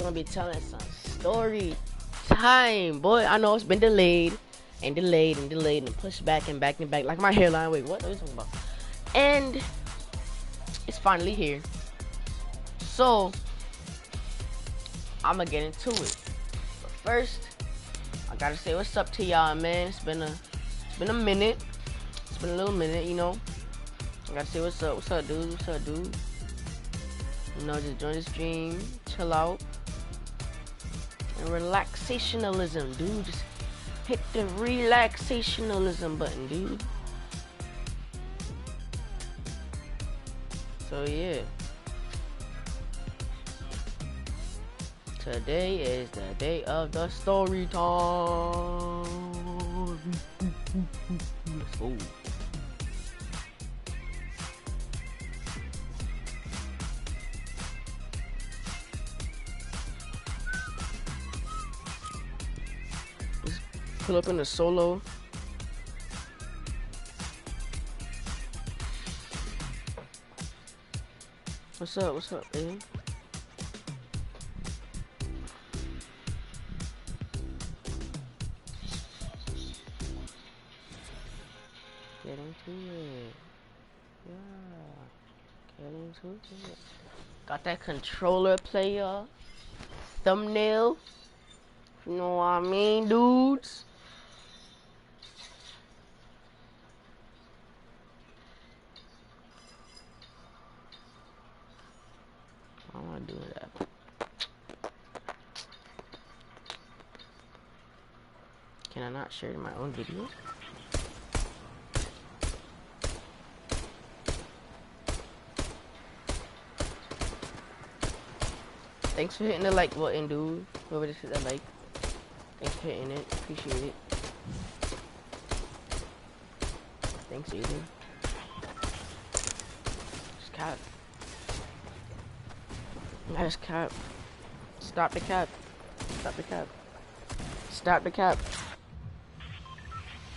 gonna be telling some story time, boy. I know it's been delayed and delayed and delayed and pushed back and back and back, like my hairline. Wait, what are you talking about? And it's finally here. So I'ma get into it. But first, I gotta say what's up to y'all, man. It's been a minute. It's been a little minute, you know. I gotta say what's up. What's up, dude? What's up, dude? You know, just join the stream, chill out, and relaxationalism, dude. Just hit the relaxationalism button, dude. So yeah, today is the day of the story time. Let's go. Pull up in the solo. What's up? What's up, man? Get into it. Yeah. Get into it. Got that controller player. Thumbnail. You know what I mean, dudes? I don't want to do that. Can I not share my own videos? Thanks for hitting the like button, dude. Whoever just hit that like. Thanks for hitting it. Appreciate it. Thanks, Aiden. Just cap. I just cap. Stop the cap. Stop the cap. Stop the cap.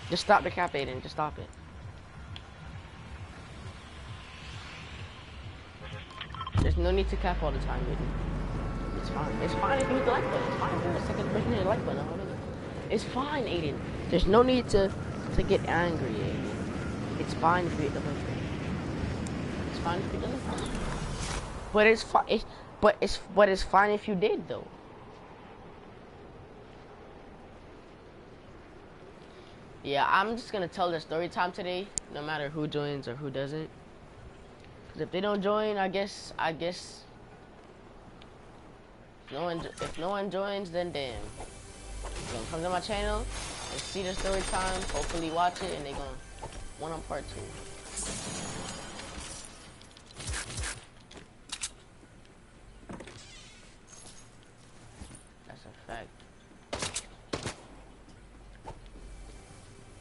Just stop the cap, Aiden. Just stop it. There's no need to cap all the time, Aiden. It's fine. It's fine if you hit the like button. It's fine if you're the second person to hit the like button. It's fine, Aiden. There's no need to get angry, Aiden. It's fine if you hit the like button. It's fine if you hit the like button. But it's fine. But it's fine if you did, though. Yeah, I'm just gonna tell the story time today, no matter who joins or who doesn't. Cause if they don't join, I guess if no one joins, then damn. They're gonna come to my channel and see the story time, hopefully watch it, and they gonna want on part 2. That's a fact.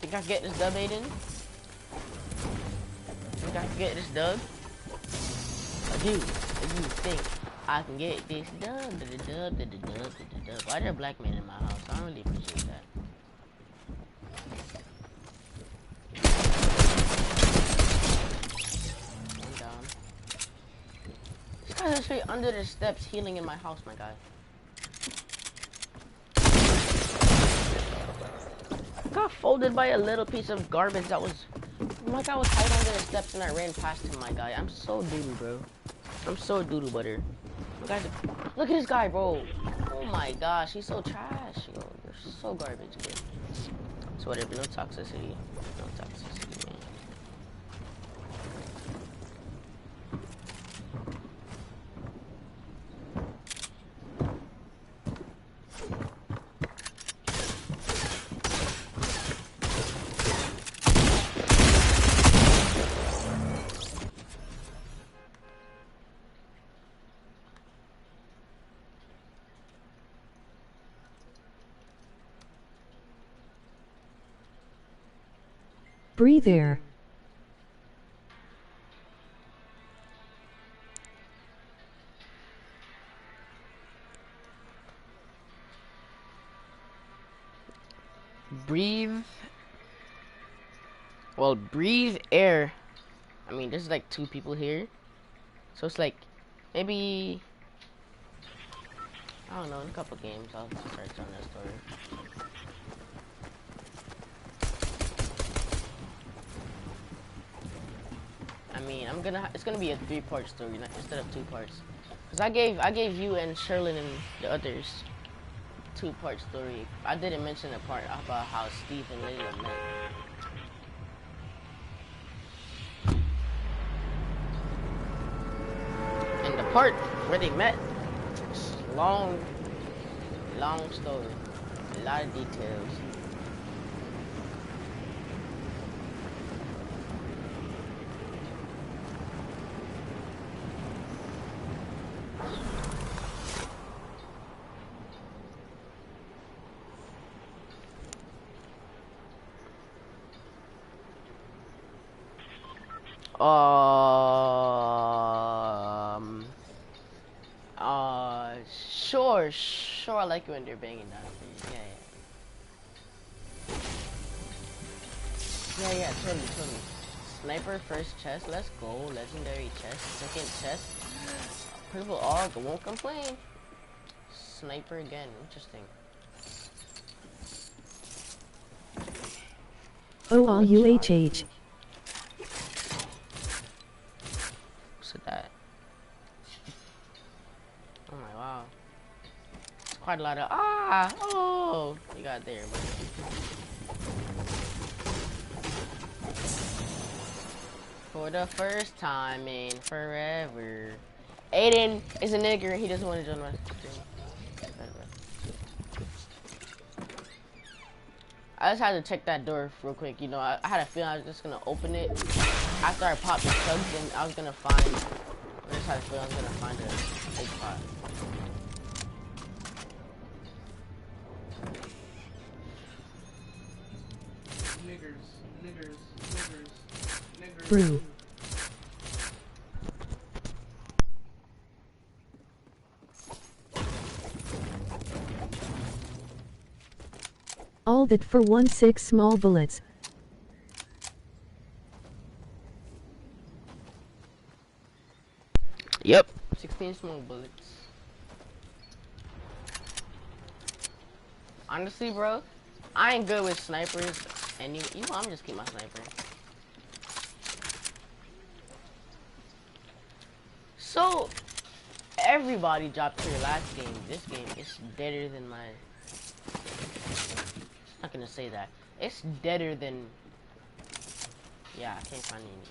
Think I can get this dub, Aiden? Think I can get this dub? I do. If you think I can get this dub, why there a black man in my house? I don't really appreciate that. One down. This guy's straight under the steps healing in my house, my guy. Got folded by a little piece of garbage that was like I was hiding under the steps and I ran past him, my guy. I'm so doodle, bro. I'm so doodle butter. Guys, look at this guy, bro. Oh my gosh, he's so trash. Yo, you're so garbage, bro. So whatever, no toxicity. No toxicity, man. Breathe air. Breathe. Well, breathe air. I mean, there's like 2 people here. So it's like, maybe, I I don't know, in a couple games I'll start telling that story. I mean, it's gonna be a 3-part story instead of 2 parts. Cause I gave you and Sherlyn and the others 2-part story. I didn't mention the part about how Steve and Layla met. And the part where they met, it's long story, a lot of details. Sure, I like you when they're banging down. Yeah, totally. Sniper first chest, let's go. Legendary chest, second chest. Purple AUG, won't complain. Sniper again, interesting. OUHH. What's that? Oh my wow. It's quite a lot of oh you got there, but for the first time in forever. Aiden is a nigger and he doesn't want to join my stream. I just had to check that door real quick, you know, I had a feeling I was just gonna open it after I popped the chugs and I just had a feeling I was gonna find a big pot. Niggers. Brew. All that for 1-6 small bullets. Yep. 16 small bullets. Honestly, bro, I ain't good with snipers. And you know, I'm just keep my sniper. So, everybody dropped to your last game. This game is deader than my... I'm not gonna say that. It's deader than... Yeah, I can't find any.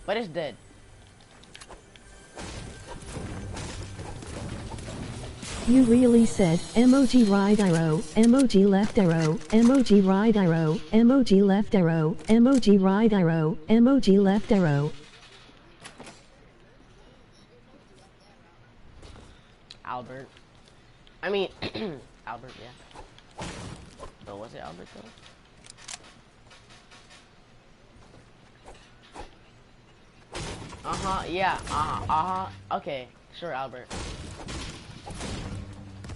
But it's dead. You really said, emoji right arrow, emoji left arrow, emoji right arrow, emoji left arrow, emoji right arrow, emoji left arrow. Albert. I mean, Albert, yeah. But was it Albert though? Yeah, okay, sure, Albert.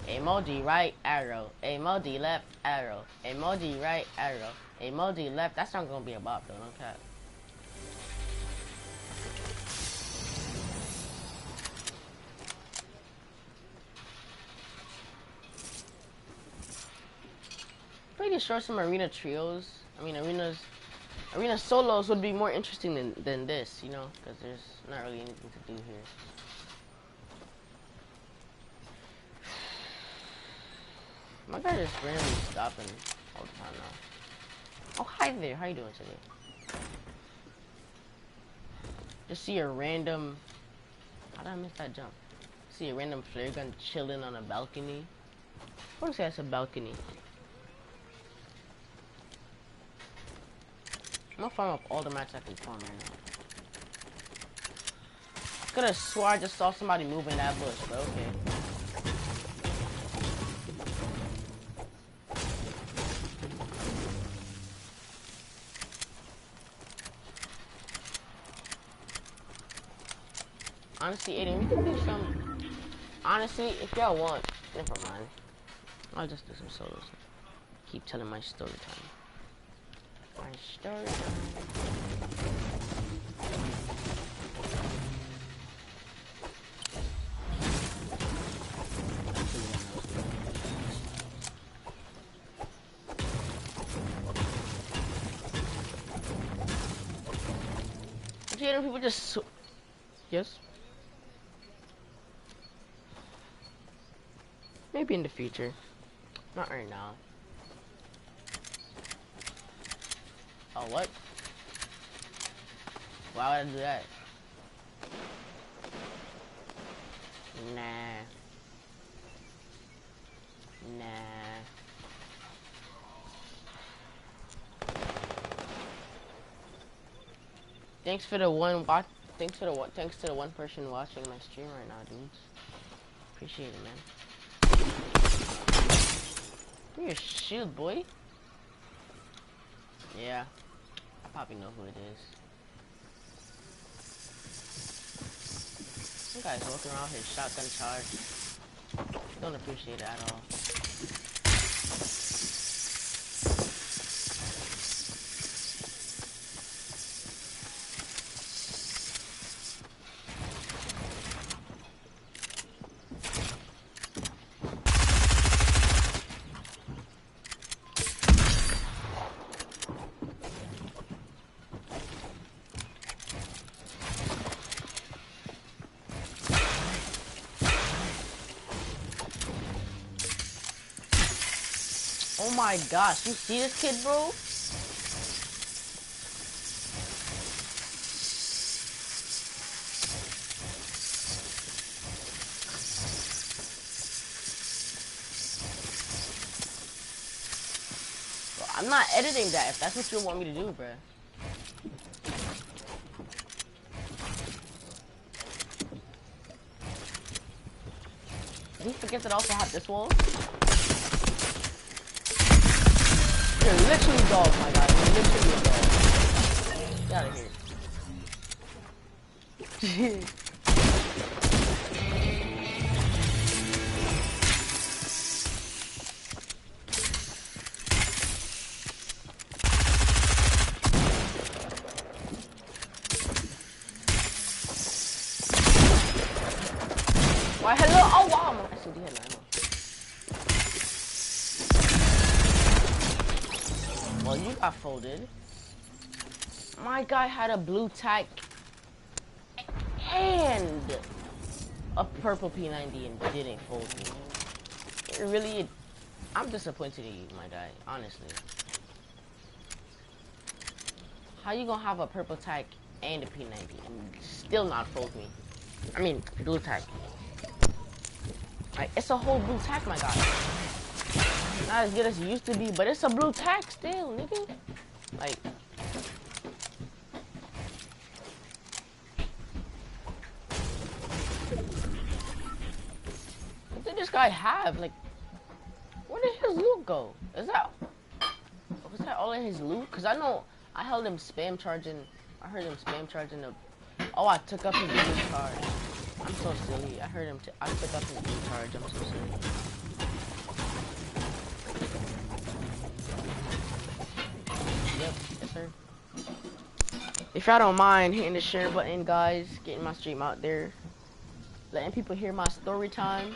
Emoji right arrow, emoji left arrow, emoji right arrow, emoji left. That's not gonna be a bop though, no cap. Pretty sure some arena trios, arena solos would be more interesting than this, you know, because there's not really anything to do here. My guy is randomly stopping all the time now. Oh, hi there. How you doing today? Just see a random... How did I miss that jump? See a random flare gun chilling on a balcony. I want to say that's a balcony. I'm gonna farm up all the mats I can farm right now. I could have swore I just saw somebody moving that bush, but okay. Honestly, Aiden, we can do some... Honestly, if y'all want... Never mind. I'll just do some solos. Keep telling my story time. My story time. random people just... Yes? Maybe in the future. Not right now. Oh, what? Why would I do that? Nah. Thanks to the one person watching my stream right now, dudes. Appreciate it, man. Give me your shield, boy. Yeah, I probably know who it is. Some guy's walking around with his shotgun charge. Don't appreciate it at all. Oh my gosh, you see this kid, bro? Bro, I'm not editing that if that's what you want me to do, bro. Did he forget that I also have this wall? You're literally dog, my guy. You're literally a dog. Get out of here. Why, hello? Oh, wow. I'm SMD head, man. Well, you got folded. My guy had a blue tack and a purple P90 and didn't fold me. It really, I'm disappointed in you, my guy, honestly. How you gonna have a purple tack and a P90 and still not fold me? I mean, blue tack. Like, it's a whole blue tack, my guy. Not as good as it used to be, but it's a blue tack still, nigga. Like, what did this guy have? Like, where did his loot go? Was that all in his loot? Cause I know I held him spam charging. I heard him spam charging the. Oh, I took up his blue charge. I'm so silly. I took up his blue charge. I'm so silly. Yep, yes sir. If y'all don't mind hitting the share button, guys, getting my stream out there, letting people hear my story time.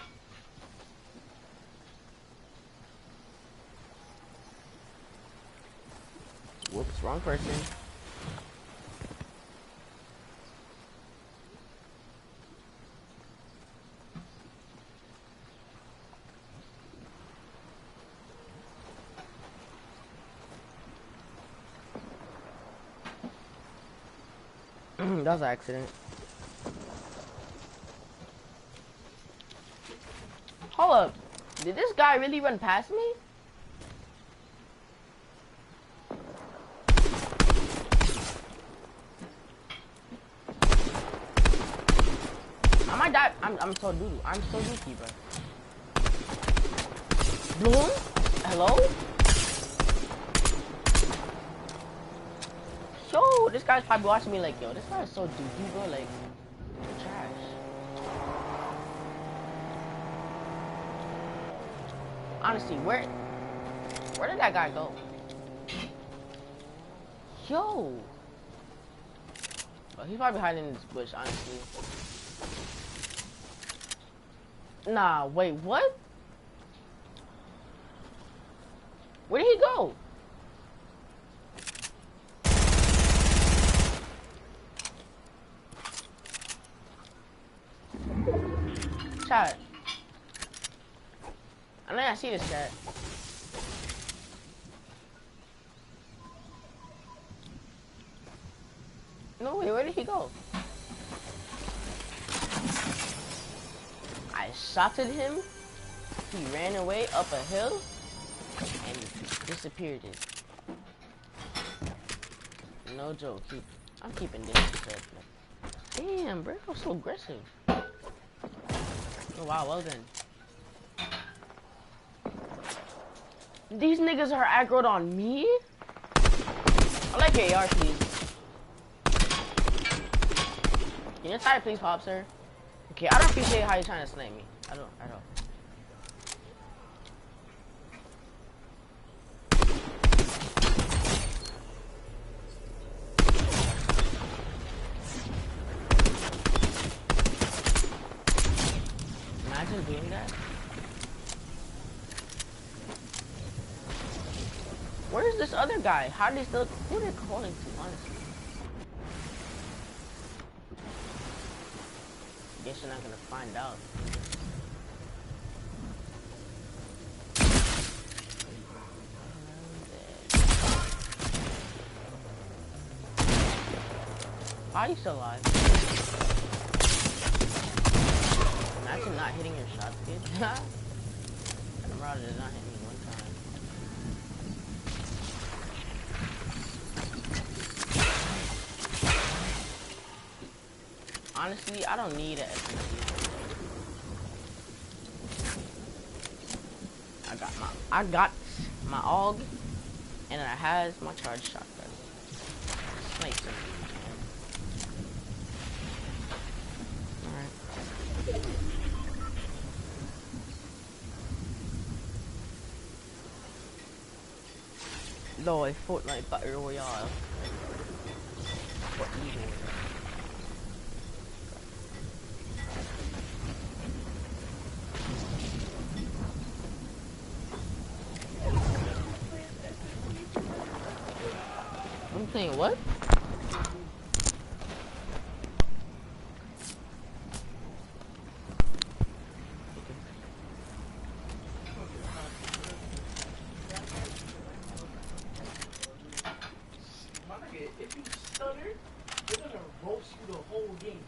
Whoops, wrong person. That was an accident. Hold up. Did this guy really run past me? I might die. I'm so doo-doo. I'm so dookie, bro. Bloom? Hello? Yo, this guy's probably watching me like, yo, this guy is so dookie, bro. Like, trash. Honestly, where did that guy go? Yo. Oh, he's probably hiding in this bush, honestly. Nah, wait, what? Where did he go? chat. I know I see this chat. No way, where did he go? I shotted him. He ran away up a hill and disappeared. No joke. I'm keeping this shit. Damn, bro, I'm so aggressive. Oh, wow, well then. These niggas are aggroed on me? I like AR, please. Can you tire, please, Pop, sir? Okay, I don't appreciate how you're trying to snipe me. I don't. Imagine doing that. Where's this other guy? How do they still? Who are they calling to? Honestly, guess you're not gonna find out. Why are you still alive? Imagine not hitting your shots, kid. I'm proud did not hit me one time. Honestly, I don't need an SMG. I got my AUG, and I has my charged shotgun. Snake. Alright. Lord, Fortnite Battle Royale. What evil. I'm saying what? If you stutter, they're gonna roast you the whole game.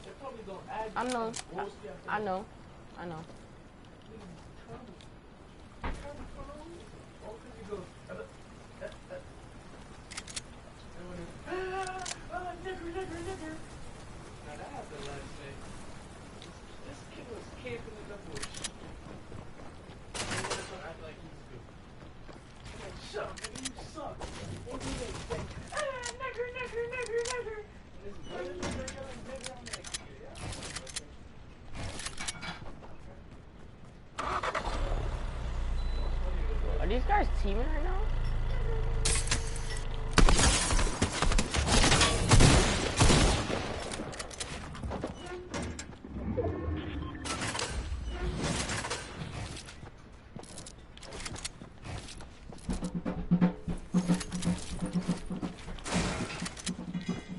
They're probably gonna add I know. I know. Now that happened last night. This kid was camping in the bush. And then so act like he's good. Like, shut up, nigga, you suck. And he ain't saying, nigger. And this brother, nigger, I'm like, Are these guys teaming right now?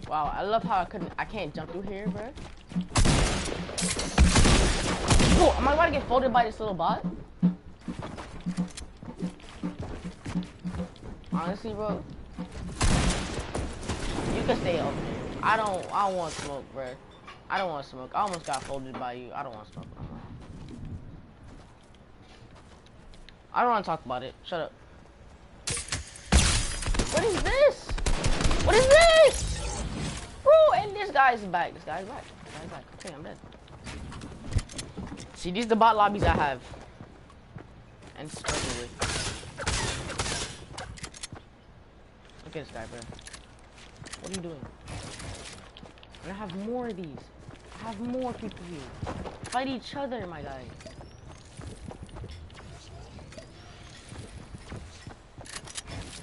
Wow, I love how I can't jump through here, bro. Oh, am I about to get folded by this little bot? Honestly, bro, you can stay up there. I don't want smoke, bro. I don't want smoke. I almost got folded by you. I don't want smoke no more. I don't want to talk about it. Shut up. What is this? What is this? Bro, and this guy's back. This guy's back. Okay, I'm dead. See, these are the bot lobbies I have. And struggle with. Look at this guy, bro. What are you doing? And I have more of these. I have more people here. Fight each other, my guy.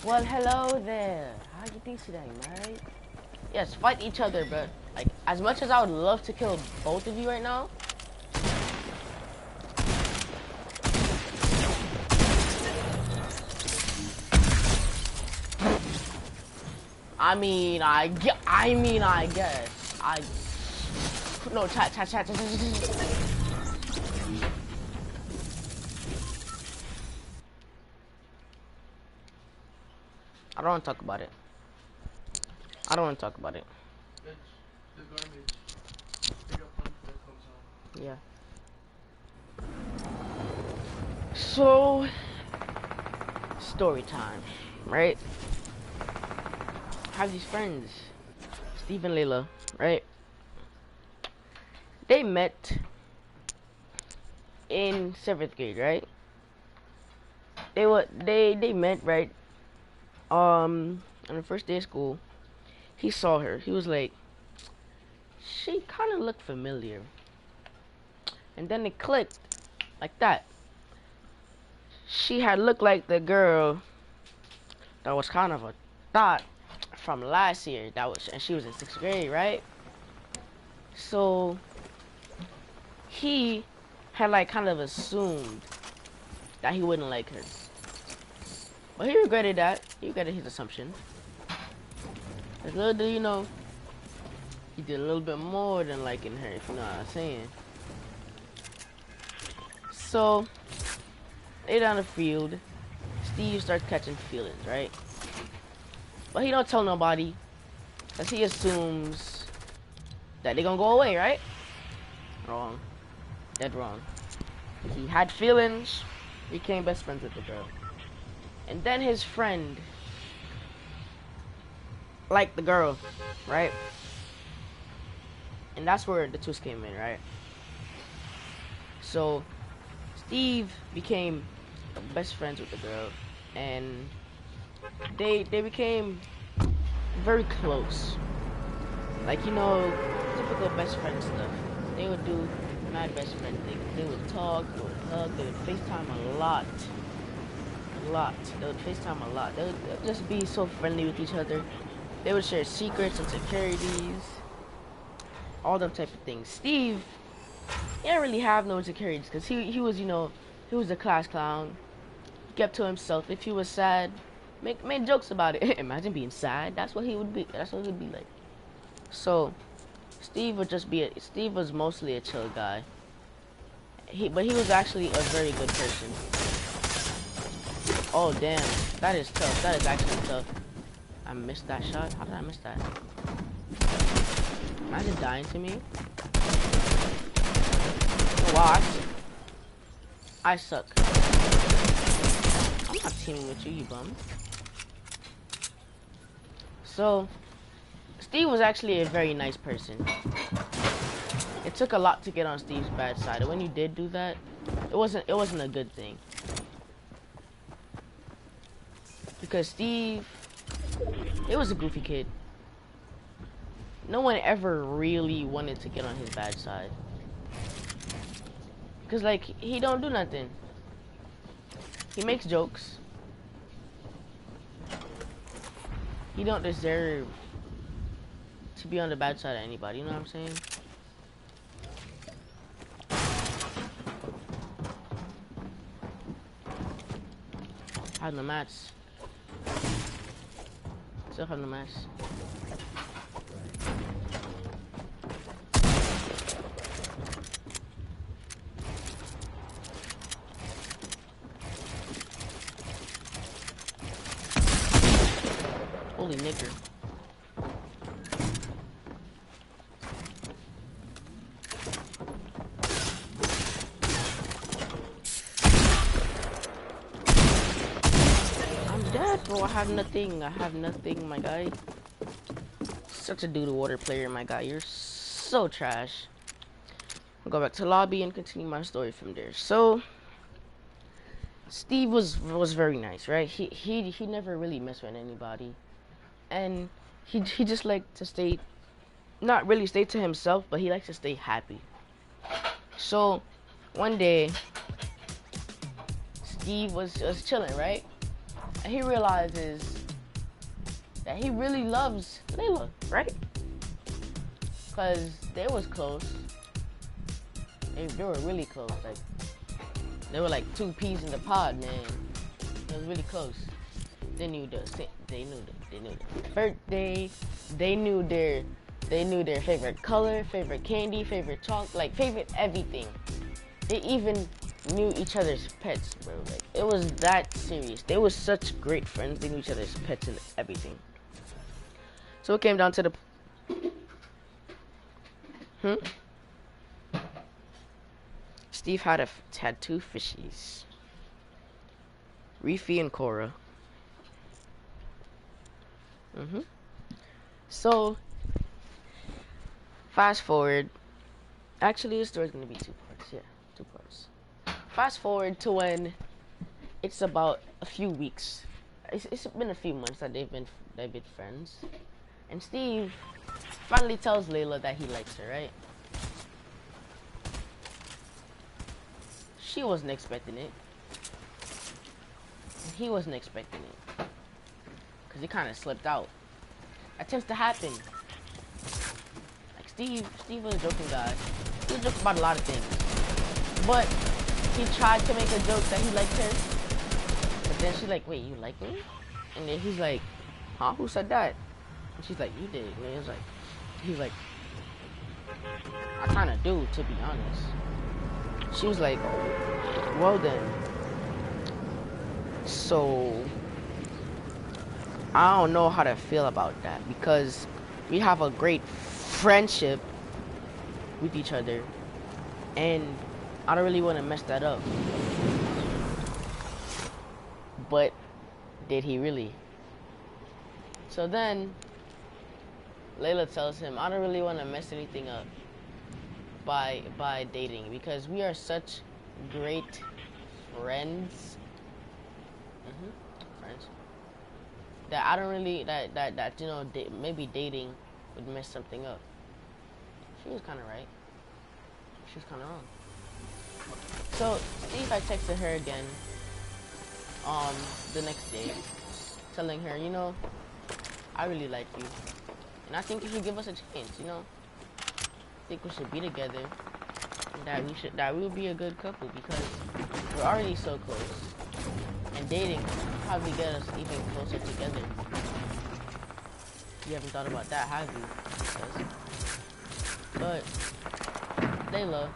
Well, hello there. How you think today, mate? Yes, fight each other, bro. Like, as much as I would love to kill both of you right now, I guess. No, chat. I don't want to talk about it. I don't want to talk about it. That's the garbage. They got punched that comes on. Yeah. So, story time, right? I have these friends, Steve and Layla, right? They met in 7th grade, right? They met, right? On the first day of school, he saw her. He was like, she kind of looked familiar. And then it clicked like that. She had looked like the girl that was kind of a thought from last year. And she was in 6th grade, right? So he had like kind of assumed that he wouldn't like her. But he regretted that. He regretted his assumption. As little do you know, he did a little bit more than liking her, if you know what I'm saying. So, they down the field. Steve starts catching feelings, right? But he don't tell nobody, cause he assumes that they gonna go away, right? Wrong. Dead wrong. He had feelings, became best friends with the girl. And then his friend liked the girl, right? And that's where the twist came in, right? So Steve became best friends with the girl, and they became very close. Like, you know, typical best friend stuff. They would do mad best friend things. They would talk, they would hug, they would FaceTime a lot. They would FaceTime a lot. They would just be so friendly with each other. They would share secrets, insecurities, all them type of things. Steve, he didn't really have no insecurities because he was, you know, he was a class clown. He kept to himself. If he was sad, made jokes about it. Imagine being sad. That's what he would be. That's what he would be like. So Steve was mostly a chill guy. But he was actually a very good person. Oh damn, that is tough. That is actually tough. I missed that shot. How did I miss that? Imagine dying to me. Oh, wow, I suck. I'm not teaming with you, you bum. So, Steve was actually a very nice person. It took a lot to get on Steve's bad side, and when you did do that, it wasn't a good thing. Because Steve, he was a goofy kid. No one ever really wanted to get on his bad side. Because, like, he don't do nothing. He makes jokes. He don't deserve to be on the bad side of anybody, you know what I'm saying? Have the match. Still have the match. Holy nigger. I'm dead, bro. I have nothing, my guy. Such a dude water player, my guy. You're so trash. I'll go back to lobby and continue my story from there. So Steve was very nice, right? He never really messed with anybody. And he just liked to stay, not really stay to himself, but he likes to stay happy. So one day Steve was just chilling, right? And he realizes that he really loves Layla, right? Cause they was close. They were really close. Like, they were like two peas in the pod, man. It was really close. They knew their birthday. They knew their favorite color, favorite candy, favorite chocolate, like favorite everything. They even knew each other's pets, bro. Like, it was that serious. They were such great friends. They knew each other's pets and everything. So it came down to the... Steve had two fishies. Reefy and Cora. So, fast forward. Actually, the story's gonna be 2 parts. Yeah, 2 parts. Fast forward to when it's about a few weeks. It's been a few months that they've been friends, and Steve finally tells Layla that he likes her. Right? She wasn't expecting it. He wasn't expecting it because he kind of slipped out. That tends to happen. Like Steve was a joking guy. He was joking about a lot of things, but he tried to make a joke that he liked her. But then she's like, "Wait, you like me?" And then he's like, "Huh? Who said that?" And she's like, "You did." And he's like, "I kind of do, to be honest." She was like, "Oh, well then." So I don't know how to feel about that because we have a great friendship with each other, and I don't really want to mess that up. But did he really? So then Layla tells him, "I don't really want to mess anything up by dating because we are such great friends." Friends. That I don't really that you know maybe dating would mess something up. She was kind of right. She was kind of wrong. So Steve had texted her again the next day, telling her, you know, I really like you, and I think you should give us a chance. You know, I think we should be together, and that we would be a good couple because we're already so close, and dating would probably get us even closer together. You haven't thought about that, have you? But Layla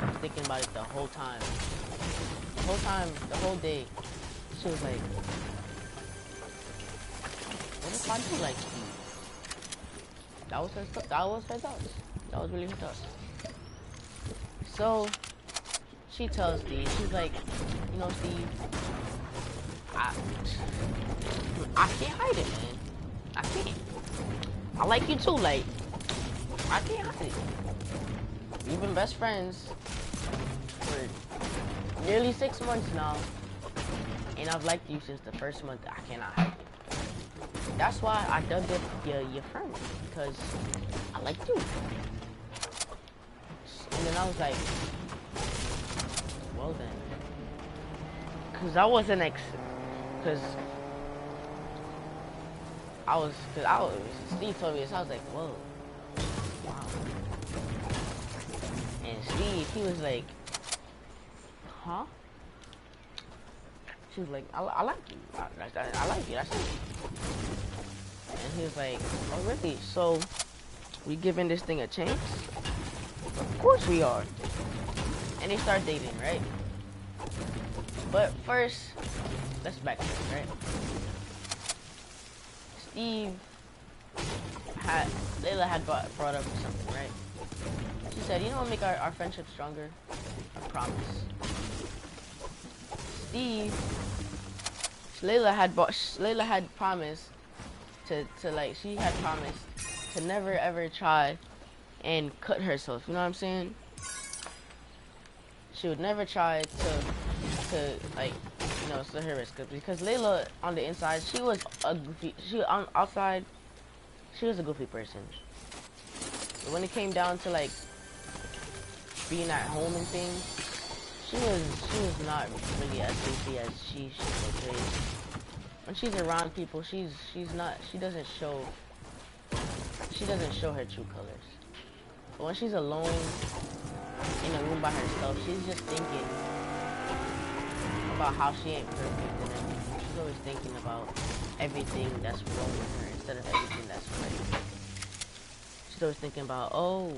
was thinking about it the whole time. The whole day. She was like, what if I do like Steve? That was her thoughts. That was really her thoughts. So she tells Steve, she's like, you know, Steve, I can't hide it, man. I can't. I like you too, like, I can't hide it. We've been best friends for nearly 6 months now, and I've liked you since the first month. I cannot hide it. That's why I dubbed it your friend, because I liked you. And then I was like, well then, because I wasn't Steve told me this, I was like, whoa, wow. And Steve, he was like, huh? She was like, I like you. I like you, that's it. And he was like, oh really? So, we giving this thing a chance? Of course we are. And they start dating, right? But first, let's backtrack, right? Layla had brought up something, right? She said, you know what make our friendship stronger? A promise. Layla had promised she had promised to never ever try and cut herself, you know what I'm saying? She would never try to like, you know, slit her wrist, because Layla on the inside, she was a goofy, outside, she was a goofy person. But when it came down to like being at home and things, she was not really as goofy as she portrays. When she's around people, she doesn't show her true colors. But when she's alone in a room by herself, she's just thinking about how she ain't perfect and everything. She's always thinking about everything that's wrong with her instead of everything that's right. She's always thinking about, oh,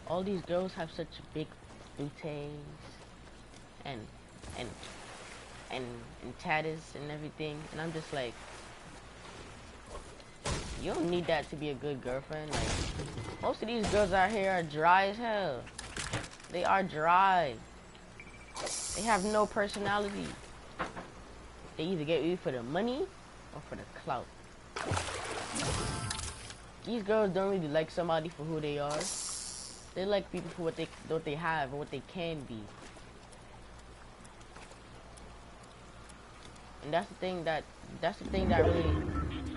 all these girls have such big booties and and and tattoos and everything, and I'm just like, you don't need that to be a good girlfriend. Like, most of these girls out here are dry as hell. They are dry. They have no personality. They either get you for the money or for the clout. These girls don't really like somebody for who they are. They like people for what they have or what they can be. And that's the thing that really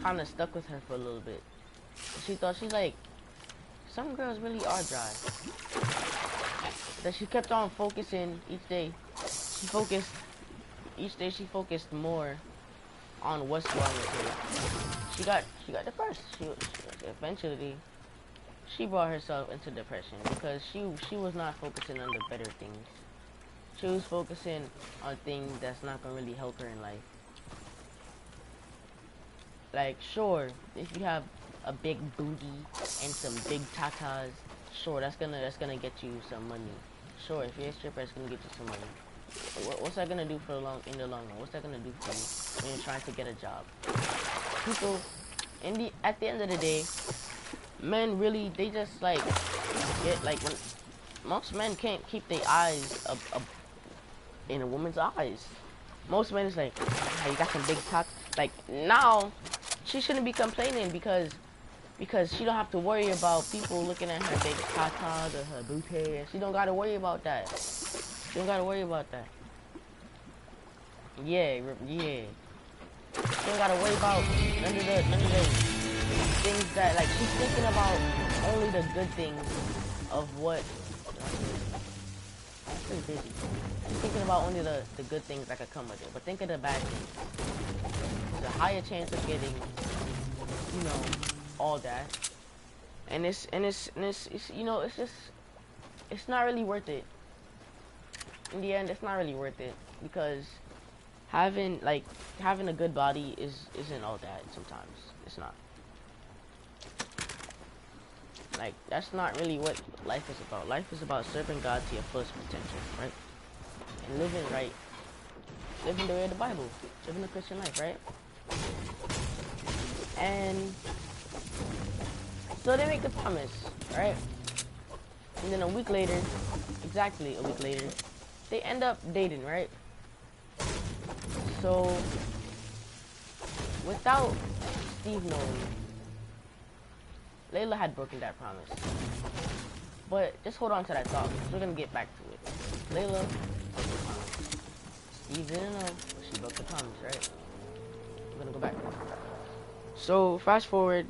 kind of stuck with her for a little bit. She thought, she's like, some girls really are dry. That she kept on focusing each day. She focused more on what's wrong with her. She got depressed. She eventually she brought herself into depression because she was not focusing on the better things. She was focusing on things that's not gonna really help her in life. Like, sure, if you have a big booty and some big tatas, sure, that's gonna get you some money. Sure, if you're a stripper, it's gonna get you some money. What's that gonna do for in the long run? What's that gonna do for you when you're trying to get a job? People, at the end of the day, men really, they just like get like, when most men can't keep their eyes up in a woman's eyes. Most men is like, hey, you got some big tots. Like, now she shouldn't be complaining because she don't have to worry about people looking at her big tatas or her booty. She don't gotta worry about that. She don't gotta worry about that. Yeah. She don't gotta worry about none of the things that, like, she's thinking about only the good things of what. I'm pretty busy. She's thinking about only the good things that could come with it, but think of the bad things. There's a higher chance of getting, you know, all that, and it's you know, it's just, it's not really worth it. In the end, it's not really worth it because having a good body isn't all that. Sometimes it's not. Like, that's not really what life is about. Life is about serving God to your fullest potential, right? And living right, living the way of the Bible, living a Christian life, right? And so they make the promise, right? And then exactly a week later, they end up dating, right? So, without Steve knowing, Layla had broken that promise. But just hold on to that thought, because we're going to get back to it. Layla broke the promise. Steve didn't know, but she broke the promise, right? We're going to go back. So, fast forward,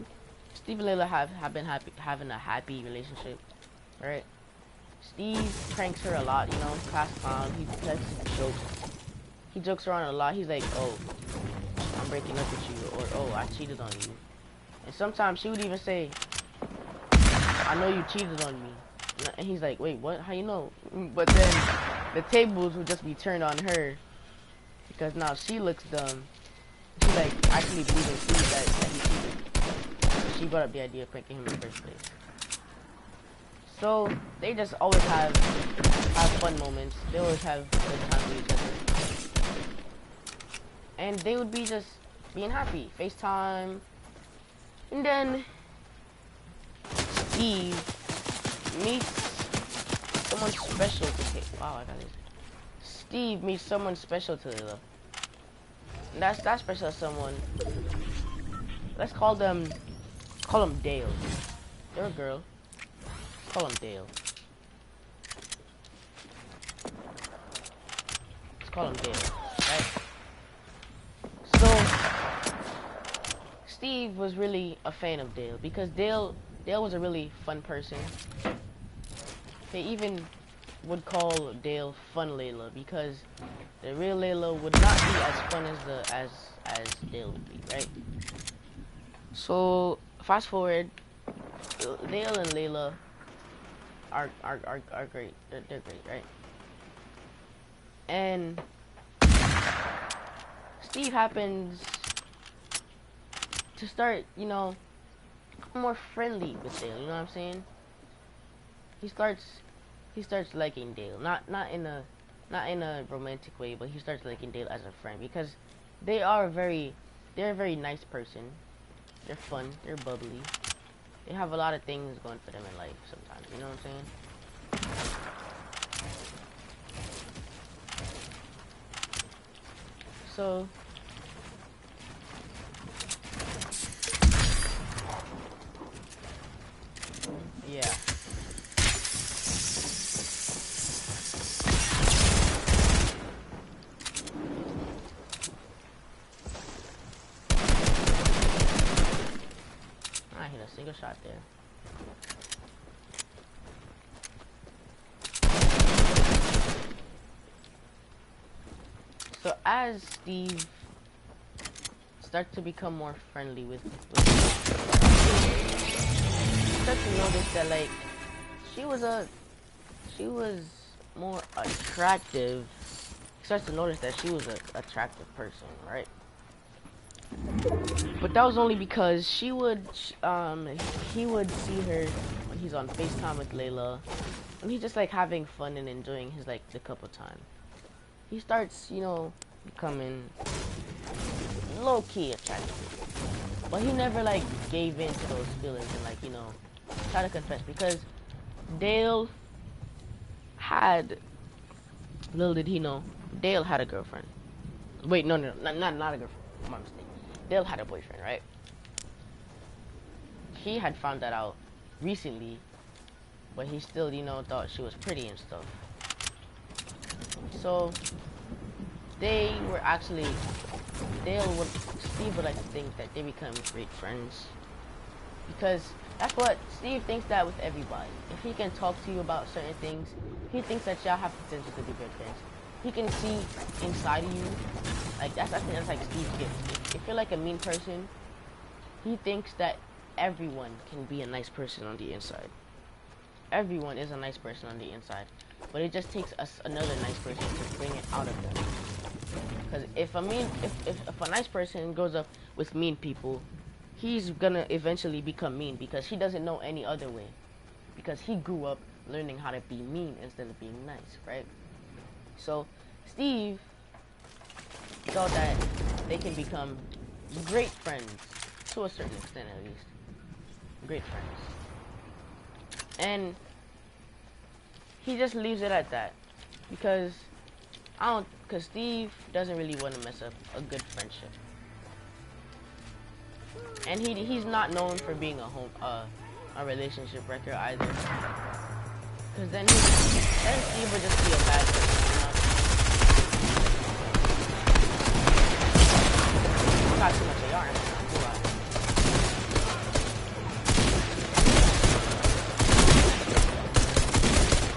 Steve and Layla have been having a happy relationship, right? Steve pranks her a lot, you know, class clown. He jokes around a lot. He's like, oh, I'm breaking up with you, or oh, I cheated on you. And sometimes she would even say, I know you cheated on me. And he's like, wait, what? How you know? But then the tables would just be turned on her because now she looks dumb. She like actually believing Steve that he cheated. She brought up the idea of pranking him in the first place. So they just always have fun moments. They always have good time with each other. And they would be just being happy. FaceTime. And then Steve meets someone special to Kate. Wow, I got it. Steve meets someone special to Layla. And that special someone. Let's call him Dale. They're a girl. Call him Dale. Let's call him Dale, right? So Steve was really a fan of Dale because Dale was a really fun person. They even would call Dale Fun Layla because the real Layla would not be as fun as Dale would be, right? So fast forward, Dale and Layla are great. They're great, right? And Steve happens to start, you know, more friendly with Dale. You know what I'm saying? He starts liking Dale, not in a not in a romantic way, but he starts liking Dale as a friend because they're a very nice person. They're fun. They're bubbly. They have a lot of things going for them in life sometimes. You know what I'm saying? So yeah. I hit a single shot there. So as Steve starts to become more friendly with you start to notice that like she was more attractive. He starts to notice that she was an attractive person, right? But that was only because he would see her when he's on FaceTime with Layla, and he's just like having fun and enjoying his like the couple time. He starts, you know, becoming low-key attractive, but he never like gave in to those feelings and like, you know, try to confess because Dale had, little did he know, Dale had a girlfriend. Wait, no, not a girlfriend. My mistake. Dale had a boyfriend, right? He had found that out recently, but he still, you know, thought she was pretty and stuff. So they were actually, Steve would like to think that they become great friends because that's what Steve thinks that with everybody. If he can talk to you about certain things, he thinks that y'all have potential to be good friends. He can see inside of you. Like I think that's like Steve's gift. If you're like a mean person, he thinks that everyone can be a nice person on the inside. Everyone is a nice person on the inside, but it just takes us another nice person to bring it out of them. Because if a nice person grows up with mean people, he's gonna eventually become mean because he doesn't know any other way. Because he grew up learning how to be mean instead of being nice, right? So Steve thought that they can become great friends, to a certain extent at least. Great friends. And he just leaves it at that. Because Steve doesn't really want to mess up a good friendship. And he's not known for being a relationship wrecker either. Because then Steve would just be a bad person. Got too much AR in it.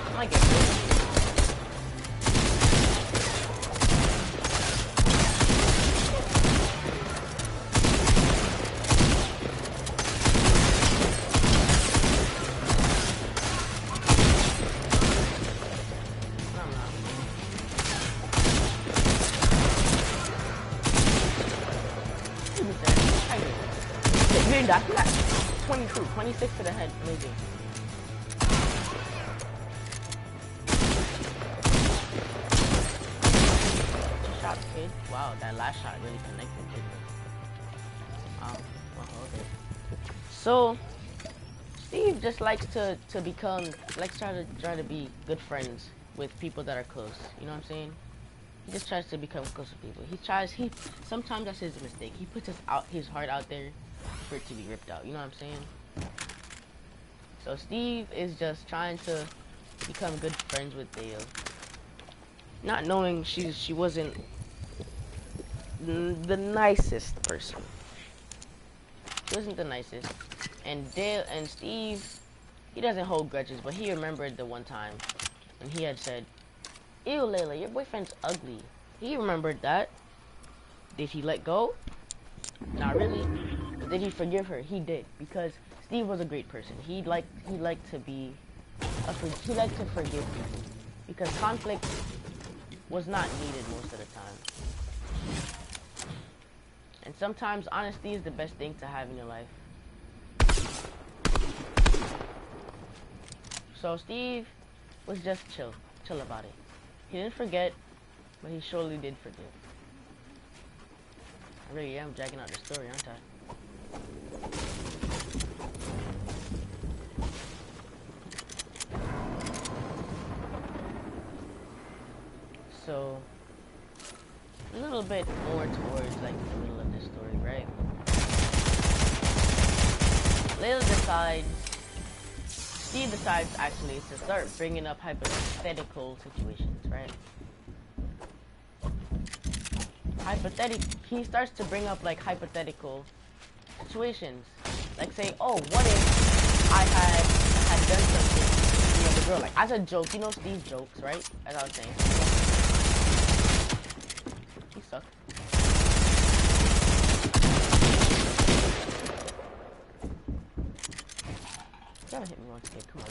I might get this. That's 22, 26 to the head, amazing. Shots, kid. Wow, that last shot really connected, didn't it? Wow, okay. So, Steve just likes to try to be good friends with people that are close. You know what I'm saying? He just tries to become close to people. Sometimes that's his mistake. He puts his heart out there for it to be ripped out. You know what I'm saying? So Steve is just trying to become good friends with Dale, not knowing she wasn't the nicest person. She wasn't the nicest. And Dale and Steve, he doesn't hold grudges, but he remembered the one time when he had said, "Ew, Layla, your boyfriend's ugly." He remembered that. Did he let go? Not really. Did he forgive her? He did, because Steve was a great person. He liked to forgive people because conflict was not needed most of the time. And sometimes honesty is the best thing to have in your life. So Steve was just chill about it. He didn't forget, but he surely did forget. I really am dragging out the story, aren't I? So, a little bit more towards like the middle of this story, right? Steve decides actually to start bringing up hypothetical situations, right? He starts to bring up like hypothetical situations. Like say, oh, what if I had done something to the other girl? Like as a joke, you know Steve jokes, right? As I was saying. You suck. You gotta hit me once again, come on.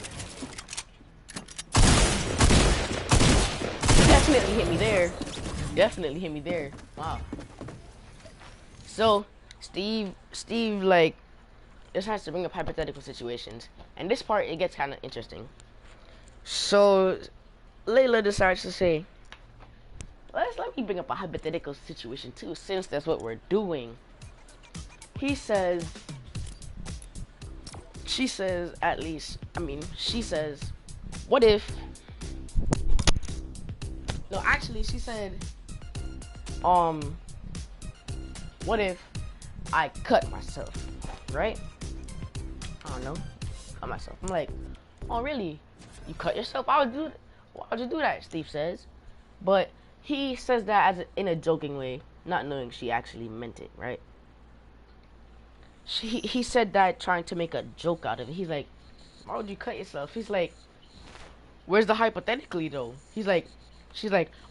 Definitely hit me there. Definitely hit me there. Wow. So Steve like just has to bring up hypothetical situations, and this part it gets kind of interesting. So Layla decides to say, let me bring up a hypothetical situation too, since that's what we're doing. She says, what if? No, actually, she said, what if I cut myself, right? I don't know, cut myself. I'm like, oh really? You cut yourself? Why would you do that? Steve says, but he says that in a joking way, not knowing she actually meant it, right? He said that trying to make a joke out of it. He's like, why would you cut yourself? He's like, where's the hypothetically though? She's like,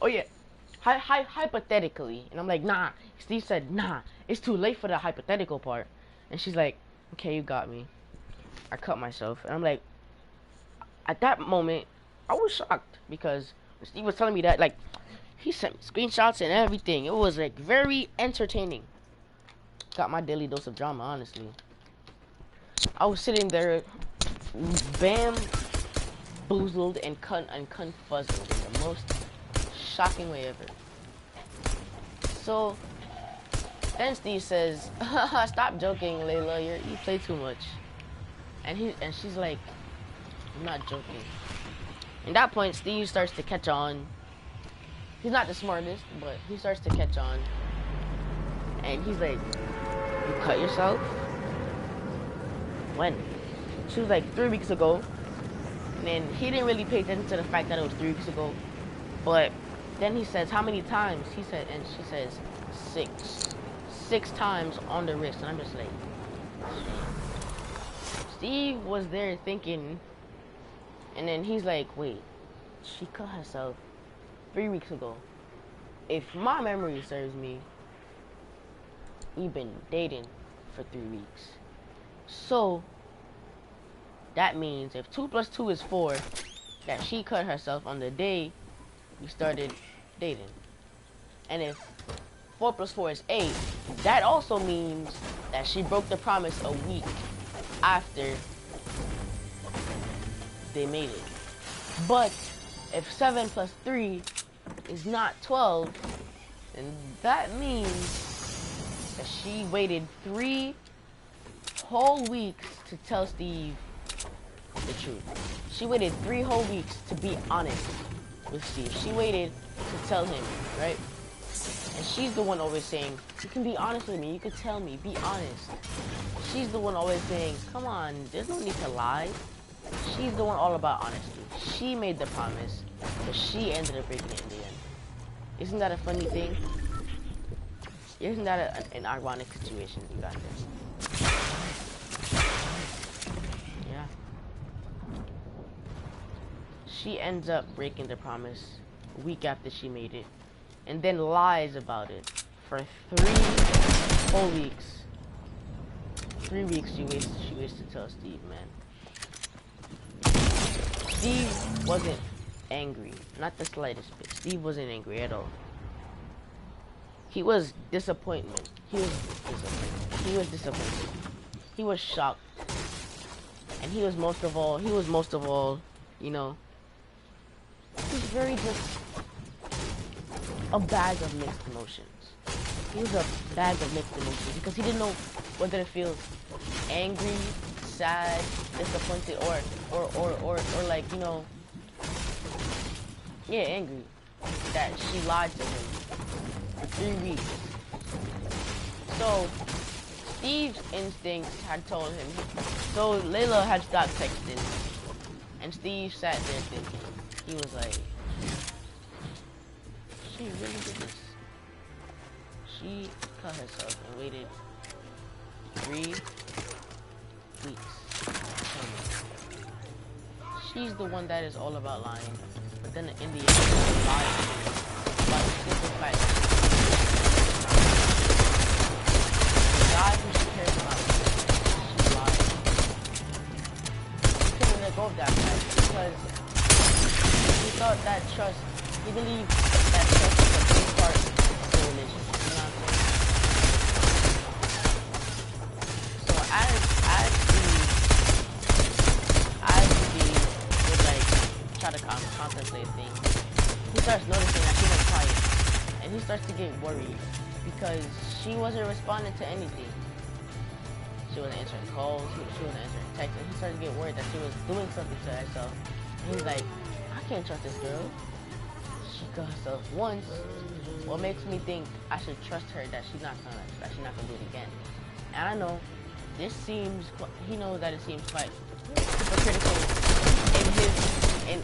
oh yeah, hypothetically. And I'm like, nah. Steve said, nah, it's too late for the hypothetical part. And she's like, okay, you got me. I cut myself. And I'm like, at that moment, I was shocked because Steve was telling me that, like, he sent me screenshots and everything. It was like very entertaining. Got my daily dose of drama, honestly. I was sitting there, bamboozled and confuzzled in the most shocking way ever. So then Steve says, "Stop joking, Layla. You play too much." And she's like, "I'm not joking." At that point, Steve starts to catch on. He's not the smartest, but he starts to catch on. And he's like, "You cut yourself? When?" She was like, 3 weeks ago. And then he didn't really pay attention to the fact that it was 3 weeks ago. But then he says, how many times? He said, and she says, 6. 6 times on the wrist. And I'm just like, Steve was there thinking. And then he's like, wait, she cut herself 3 weeks ago. If my memory serves me, we've been dating for 3 weeks. So that means if 2 plus 2 is 4, that she cut herself on the day we started dating. And if 4 plus 4 is 8, that also means that she broke the promise a week after they made it. But if 7 plus 3 is not 12, then that means that she waited 3 whole weeks to tell Steve the truth. She waited 3 whole weeks to be honest with Steve. She waited to tell him, right? And she's the one always saying, you can be honest with me, you can tell me, be honest. She's the one always saying, come on, there's no need to lie. She's the one all about honesty. She made the promise, but she ended up breaking it in the end. Isn't that a funny thing? Isn't that an ironic situation you got there? Yeah. She ends up breaking the promise a week after she made it, and then lies about it for 3 whole weeks. 3 weeks she waits to tell Steve, man. Steve wasn't angry, not the slightest bit. Steve wasn't angry at all. He was disappointment. He was disappointed. He was shocked. And he was most of all, you know, he was very just a bag of mixed emotions. He was a bag of mixed emotions because he didn't know whether to feel angry, sad, disappointed, or like, you know, yeah, angry that she lied to him for 3 weeks. So Steve's instincts had told him. So Layla had stopped texting, and Steve sat there thinking. He was like, she really did this. She cut herself and waited 3 weeks. She's the one that is all about lying, but then in the end, she's lying about the simple fact that the guy who she cares about, she's lying. He couldn't let go of that fact because he thought that trust, he believed that trust was a big part of the relationship. You know what I'm saying? So as Steve would like try to contemplate things, he starts noticing that she went quiet, and he starts to get worried because she wasn't responding to anything. She wasn't answering calls, she wasn't answering texts, and he started to get worried that she was doing something to herself. And he's like, I can't trust this girl. She cut herself once. What makes me think I should trust her that she's not gonna do it again? And I know this seems, he knows that it seems quite hypocritical in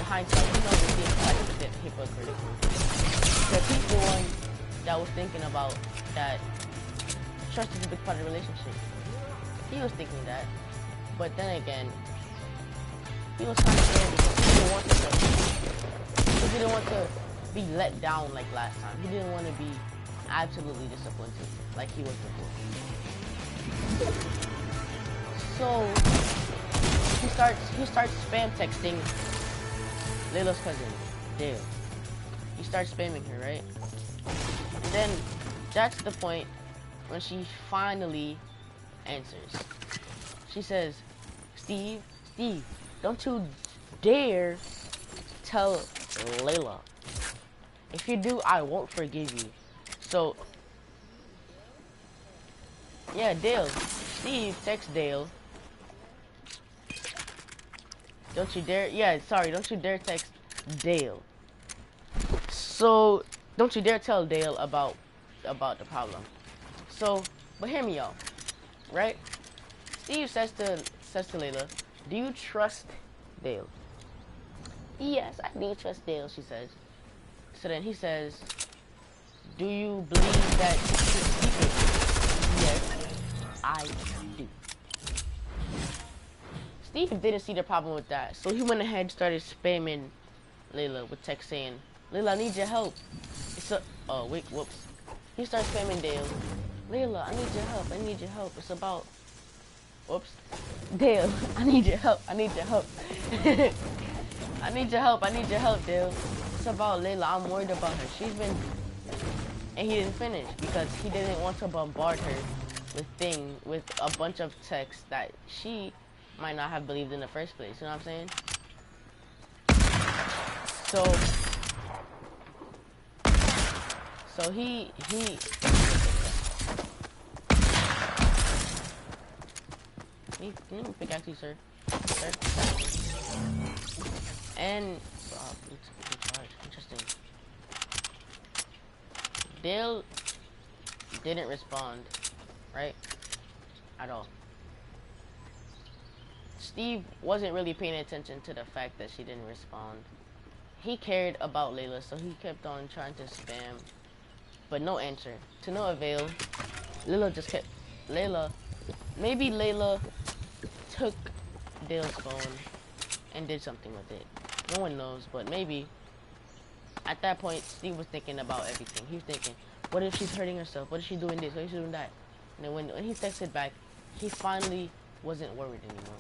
hindsight. He knows it seems quite hypocritical because he's the one that was thinking about that trust is a big part of the relationship. He was thinking that, but then again, he was kind of scared because he didn't want to. He didn't want to be let down like last time. He didn't want to be absolutely disappointed like he was before. So he starts spam texting Layla's cousin, Dale. He starts spamming her, right? And then that's the point when she finally answers. She says, Steve, don't you dare tell Layla. If you do, I won't forgive you. So, yeah, Dale. Steve texts Dale. Don't you dare, don't you dare text Dale. So, don't you dare tell Dale about the problem. So, but hear me out, right? Steve says to Layla, do you trust Dale? Yes, I do trust Dale, she says. So then he says, do you believe that she's secret? Yes, I do. Steve didn't see the problem with that, so he went ahead and started spamming Layla with text saying, Layla, I need your help. Oh, wait, whoops. He starts spamming Dale. Layla, I need your help, I need your help. It's about, whoops. Dale, I need your help, I need your help. I need your help, Dale. It's about Layla, I'm worried about her. She's been, and he didn't finish because he didn't want to bombard her with a bunch of texts that she might not have believed in the first place. You know what I'm saying? So he can you pick out you, sir? And interesting. Dale didn't respond, right? At all. Steve wasn't really paying attention to the fact that she didn't respond. He cared about Layla, so he kept on trying to spam, but no answer. To no avail. Maybe Layla took Dale's phone and did something with it. No one knows, but maybe. At that point, Steve was thinking about everything. He was thinking, what if she's hurting herself? What if she's doing this? What if she's doing that? And then when he texted back, he finally wasn't worried anymore.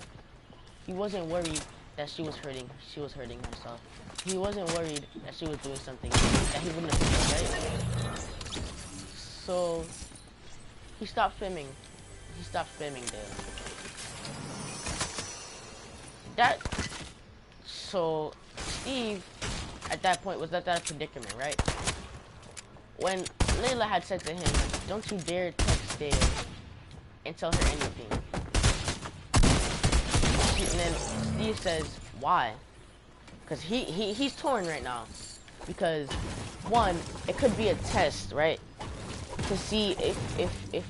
He wasn't worried that she was hurting herself. He wasn't worried that she was doing something that he wouldn't have done, right? So he stopped spamming. He stopped spamming Dale. So Steve at that point was at that predicament, right? when Layla had said to him, "Don't you dare text Dale and tell her anything." And then Steve says, "Why?" Because he's torn right now. Because one, it could be a test, right? To see if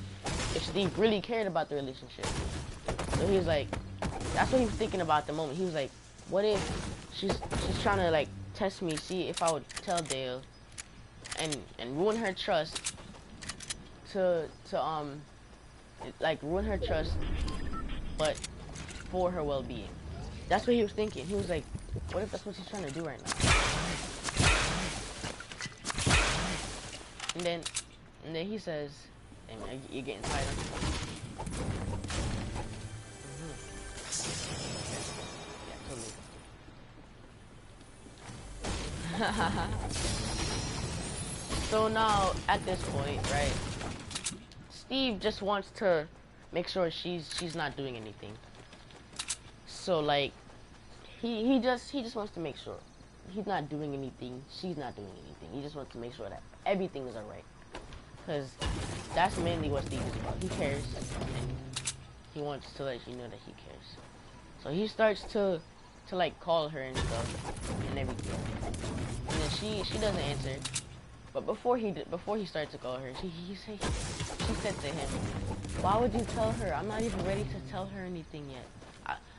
Steve really cared about the relationship. So he was like, that's what he was thinking about at the moment. He was like, what if she's trying to like test me, see if I would tell Dale and ruin her trust to like ruin her trust, but for her well-being. That's what he was thinking. He was like, what if that's what she's trying to do right now? And then he says, hey man, you're getting tired of me. Yeah, totally. So now, at this point, right, Steve just wants to make sure she's not doing anything. So like, he just wants to make sure he's not doing anything, she's not doing anything. He just wants to make sure that everything is alright. Because that's mainly what Steve is about. He cares, and he wants to let you know that he cares. So he starts to like call her and stuff and everything. And then she doesn't answer. But before he started to call her, she said to him, "Why would you tell her? I'm not even ready to tell her anything yet.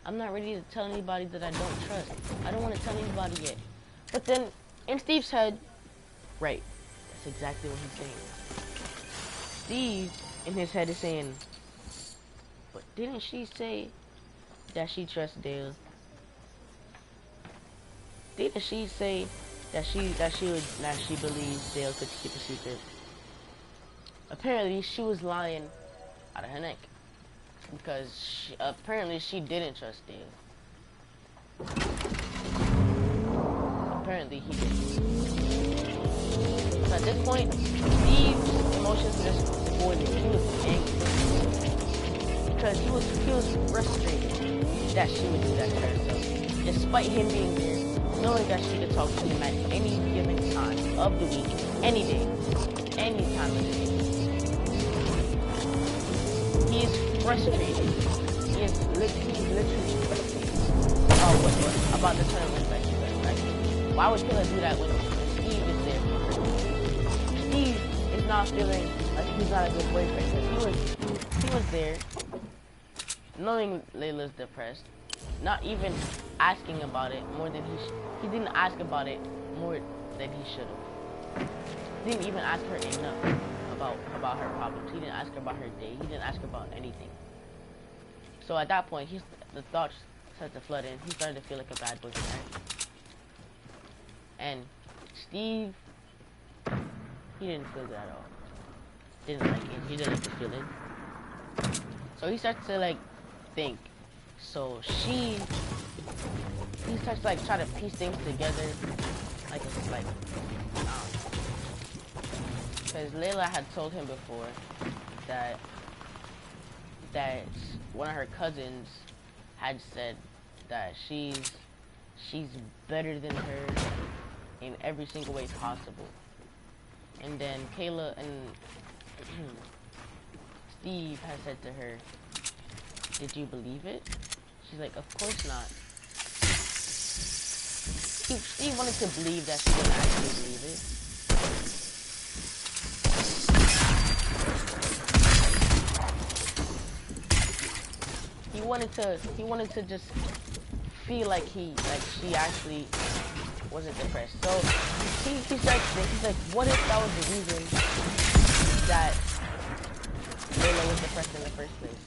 I'm not ready to tell anybody that I don't trust. I don't want to tell anybody yet." But then, in Steve's head, right, that's exactly what he's saying. Steve, in his head, is saying, but didn't she say that she trusts Dale? Didn't she say that she believes Dale could keep a secret? Apparently, she was lying out of her neck. Because apparently she didn't trust Dale. Apparently he didn't. So at this point, Steve's emotions were just boiling. He was angry. Because he was frustrated that she would do that to herself. Despite him being there, knowing that she could talk to him at any given time of the week, any day, any time of the day. He is frustrated. He is literally frustrated about the turn of events. Like, why would Killer do that when Steve is there for her? Steve is not feeling like he's not a good boyfriend because he was there, knowing Layla's depressed, not even asking about it more than he didn't ask about it more than he should have. He didn't even ask her enough about her problems. He didn't ask her about her day. He didn't ask her about anything. So at that point, the thoughts started to flood in. He started to feel like a bad boyfriend. Right? And Steve, he didn't feel that at all. Didn't like it. He didn't like the feeling. So he starts to like think. So he starts to like try to piece things together. Like it's like, because Layla had told him before that one of her cousins had said that she's better than her in every single way possible. And then Kayla and Steve had said to her, "Did you believe it?" She's like, "Of course not." Steve wanted to believe that she didn't actually believe it. He wanted to just feel like she actually wasn't depressed. So he starts thinking, he's like, what if that was the reason that Layla was depressed in the first place?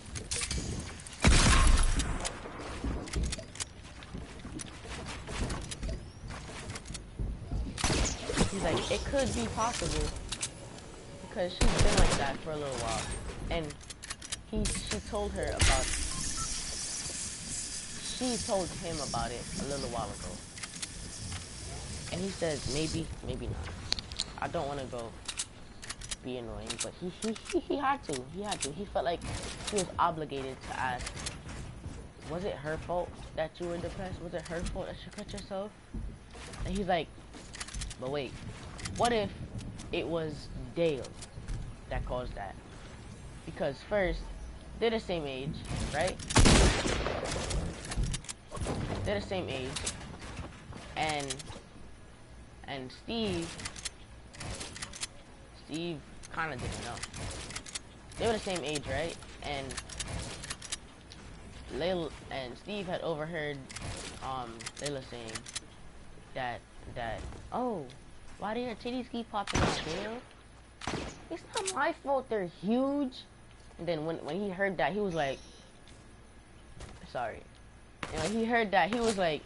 He's like, it could be possible because she's been like that for a little while, and she told him about it a little while ago. And he says, maybe not. I don't want to go be annoying, but he had to. He felt like he was obligated to ask, was it her fault that you were depressed? Was it her fault that you cut yourself? And he's like, but wait, what if it was Dale that caused that. Because first, they're the same age, right? They're the same age, and Steve kind of didn't know. They were the same age, right? And Layla and Steve had overheard Layla saying that oh, why do your titties keep popping out, Dale? It's not my fault they're huge. And then when he heard that, he was like, sorry. And when he heard that, he was like,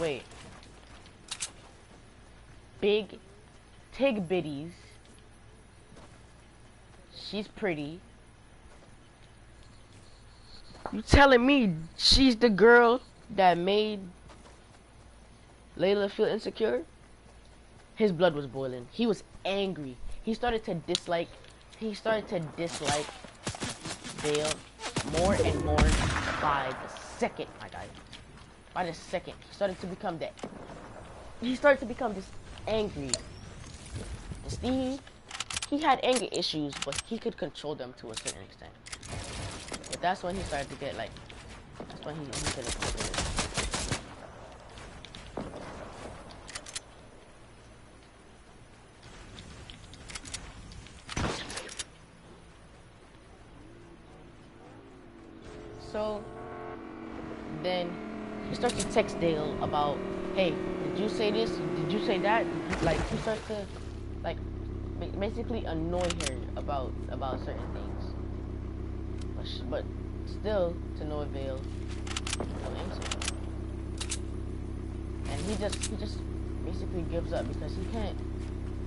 wait, big tig bitties. She's pretty. You telling me she's the girl that made Layla feel insecure? His blood was boiling. He was angry. He started to dislike Dale more and more by the second, my guy. By the second, he started to become this angry. And Steve, he had anger issues, but he could control them to a certain extent. But that's when he started to get like, that's when he couldn't control it. So then he starts to text Dale about, hey, did you say this? Did you say that? Like, he starts to like basically annoy her about certain things. But still, to no avail, no answer. And he just basically gives up because he can't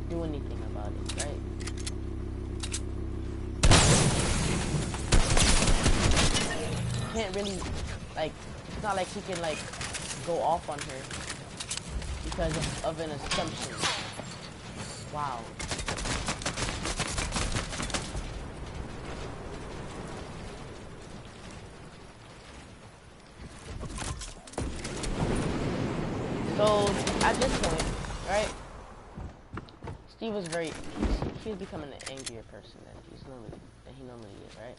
do anything about it, right? He can't really, like, it's not like he can like go off on her because of an assumption. Wow. So at this point, right, Steve was he was becoming an angrier person than he normally is, right?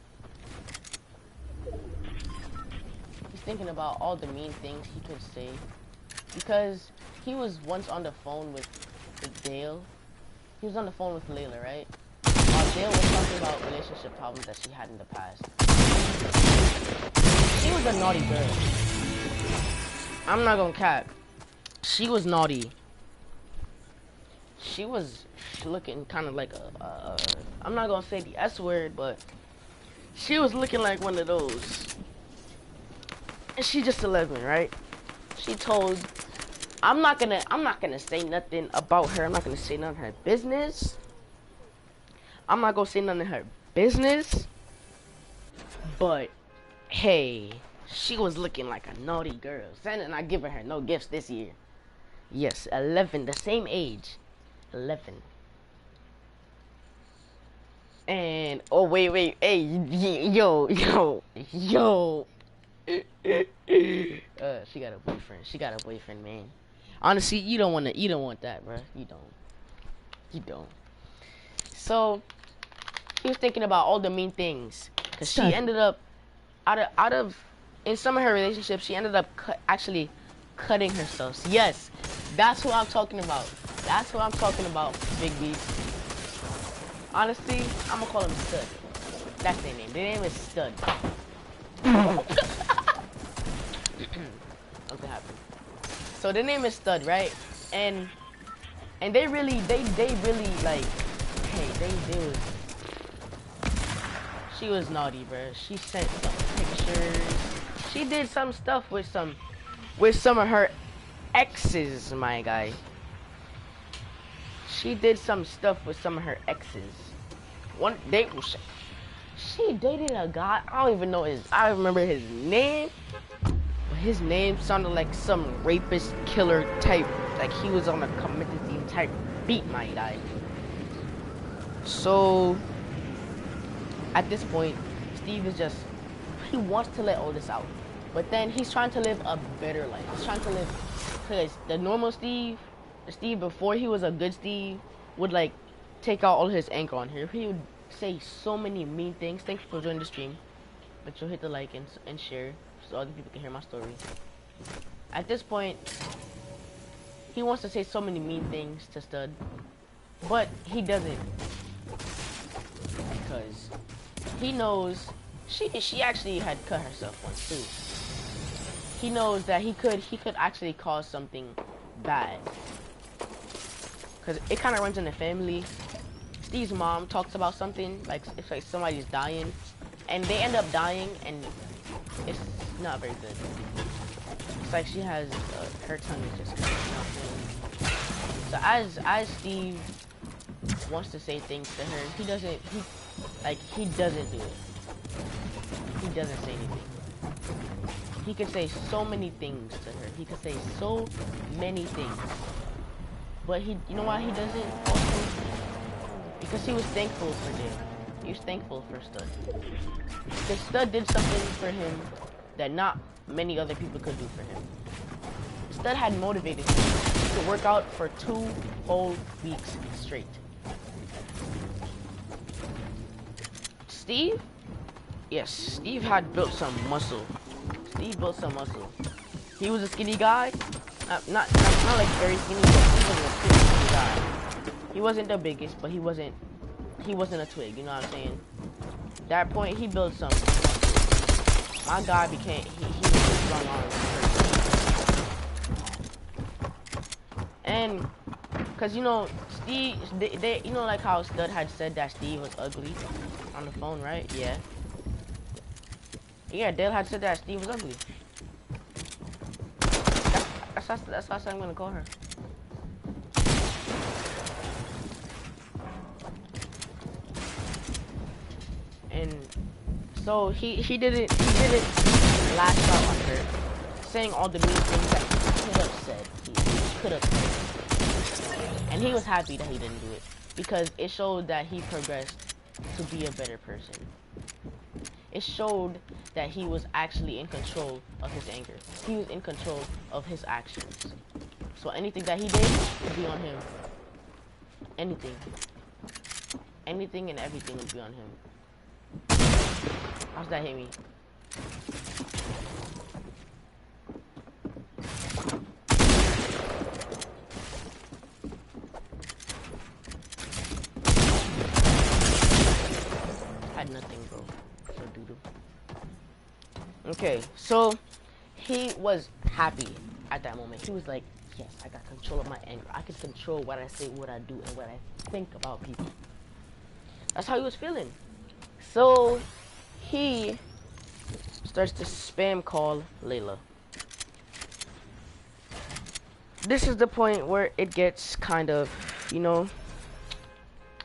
He's thinking about all the mean things he could say because he was once on the phone with Dale. He was on the phone with Layla, right? While Dale was talking about relationship problems that she had in the past. She was a naughty girl. I'm not gonna cap. She was naughty. She was looking kind of like I'm not gonna say the S word, but she was looking like one of those. And she just 11, right? She told, I'm not gonna say nothing about her. I'm not gonna say none of her business. I'm not gonna say none of her business. But hey, she was looking like a naughty girl. Santa not giving her no gifts this year. Yes, 11, the same age. 11. And oh wait, hey, yo. She got a boyfriend. She got a boyfriend, man. Honestly, you don't want that, bro. You don't. So he was thinking about all the mean things, cause she ended up out of in some of her relationships, she ended up actually cutting herself. Yes, that's who I'm talking about. That's who I'm talking about, Big B. Honestly, I'm gonna call him Stud. That's their name. Their name is Stud. Something happened. So their name is Stud, right? And they really like, hey, they was. She was naughty, bro. She sent some pictures. She did some stuff with some of her exes, my guy. She did some stuff with some of her exes. One date, she dated a guy. I don't even know I remember his name. But his name sounded like some rapist killer type. Like he was on a committed type beat, my guy. So at this point, Steve is he wants to let all this out. But then he's trying to live a better life. He's trying to live, because the normal Steve, the Steve before he was a good Steve, would like take out all his anger on her. He would say so many mean things. Thank you for joining the stream. Make sure to hit the like and share so other people can hear my story. At this point, he wants to say so many mean things to Stud, but he doesn't, because he knows she actually had cut herself once too. He knows that he could actually cause something bad, because it kind of runs in the family. Steve's mom talks about something like it's like somebody's dying, and they end up dying, and it's not very good. It's like she has her tongue is just cut. So as Steve wants to say things to her, he doesn't do it. He doesn't say anything. He could say so many things to her. He could say so many things. But you know why he doesn't also? Because he was thankful for Dale. He was thankful for Stud. Because Stud did something for him that not many other people could do for him. Stud had motivated him to work out for 2 whole weeks straight. Steve? Yes, Steve had built some muscle. Steve built some muscle. He was a skinny guy. Not like very skinny, but he wasn't a skinny guy. He wasn't the biggest, but he wasn't a twig, you know what I'm saying? At that point, he built some muscle. My guy became, he was a strong arm person. And, cause you know, Steve, they you know like how Stud had said that Steve was ugly on the phone, right? Yeah. Yeah, Dale had said that Steve was ugly. That's how I'm gonna call her. And so he didn't lash out on her, saying all the mean things that he could have said. He could have said. And he was happy that he didn't do it, because it showed that he progressed to be a better person. It showed that he was actually in control of his anger. He was in control of his actions. So anything that he did would be on him. Anything. Anything and everything would be on him. How's that hit me? Had nothing, bro. So doo-doo. Okay, so he was happy at that moment. He was like, yes, I got control of my anger. I can control what I say, what I do, and what I think about people. That's how he was feeling. So he starts to spam call Layla. This is the point where it gets kind of, you know,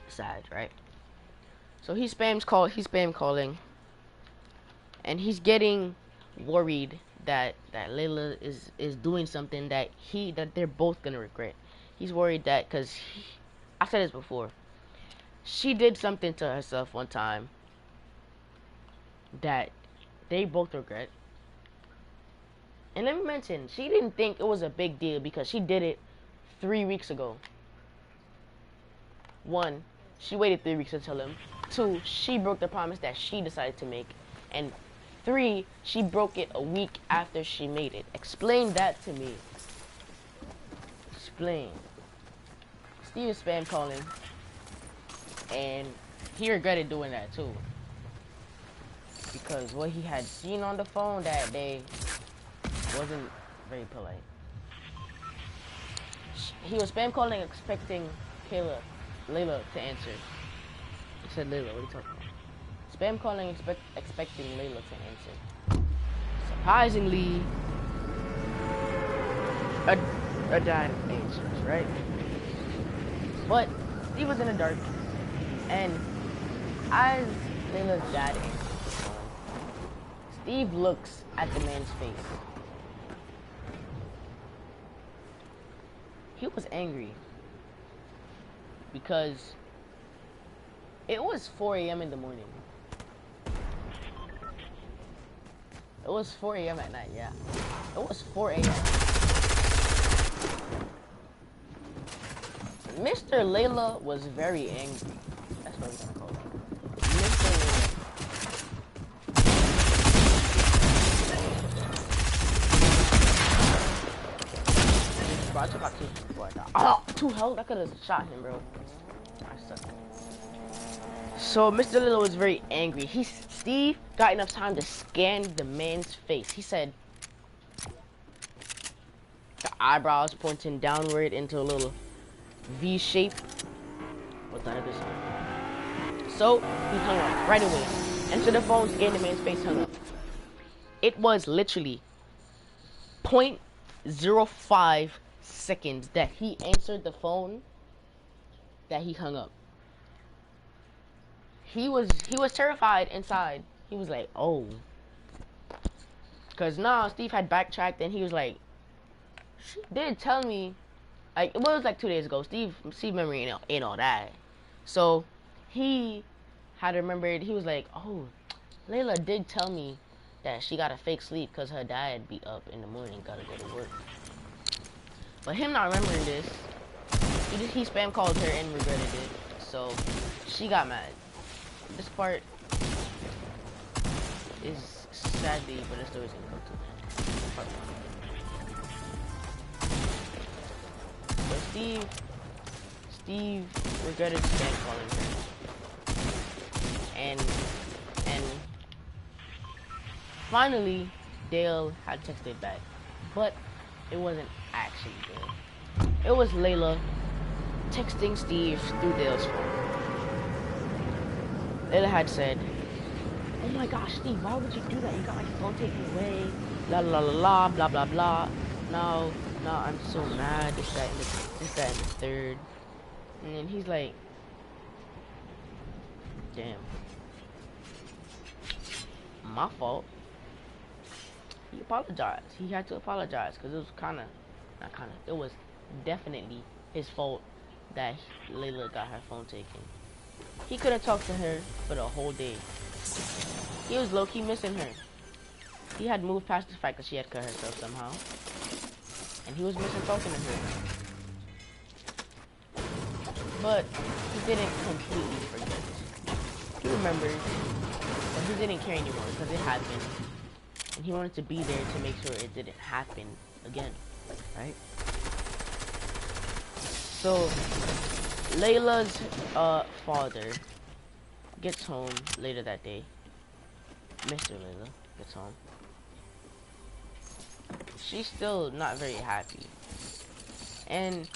sad, right? So he's spam calling, and he's getting worried that Layla is doing something that they're both gonna regret. He's worried that, because I said this before, she did something to herself one time that they both regret. And let me mention, she didn't think it was a big deal because she did it 3 weeks ago. 1, she waited 3 weeks to tell him. 2, she broke the promise that she decided to make. And 3, she broke it a week after she made it. Explain that to me. Explain. Steve is spam calling, and he regretted doing that too, because what he had seen on the phone that day wasn't very polite. He was spam calling expecting Layla to answer. He said Layla, what are you talking about? Spam calling expecting Layla to answer. Surprisingly, a dad answers, right? But Steve was in the dark, and as Layla's dad answers the phone, Steve looks at the man's face. He was angry because it was 4 a.m. in the morning. It was 4 a.m. at night, yeah. It was 4 a.m. Mr. Layla was very angry. That's what we're gonna call him. Mr. Layla. Bro, I took out two before I died. Oh, 2 health? I could have shot him, bro. I suck. So Mr. Layla was very angry. Steve got enough time to scan the man's face. He said the eyebrows pointing downward into a little V shape with the other side. So he hung up right away. Answered the phone, scanned the man's face, hung up. It was literally 0.05 seconds that he answered the phone that he hung up. He was terrified inside. He was like, oh. Cause now Steve had backtracked and he was like, she did tell me, like, it was like 2 days ago. Steve memory ain't all that. So he had remembered. He was like, oh, Layla did tell me that she got a fake sleep because her dad be up in the morning, gotta go to work. But him not remembering this, he spam called her and regretted it. So she got mad. This part is sadly, but it's always gonna go to part 1. But Steve regretted spam calling her. And finally Dale had texted back. But it wasn't actually Dale. It was Layla texting Steve through Dale's phone. Layla had said, oh my gosh, Steve, why would you do that? You got my phone taken away. La la la la, blah blah blah. Now I'm so mad. This, that, and the third. And then he's like, damn. My fault. He apologized. He had to apologize because it was it was definitely his fault that Layla got her phone taken. He couldn't talk to her for the whole day. He was low-key missing her. He had moved past the fact that she had cut herself somehow. And he was missing talking to her. But he didn't completely forget. He remembered, but he didn't care anymore because it happened. And he wanted to be there to make sure it didn't happen again. Right? So Layla's father gets home later that day. Mr. Layla gets home. She's still not very happy. And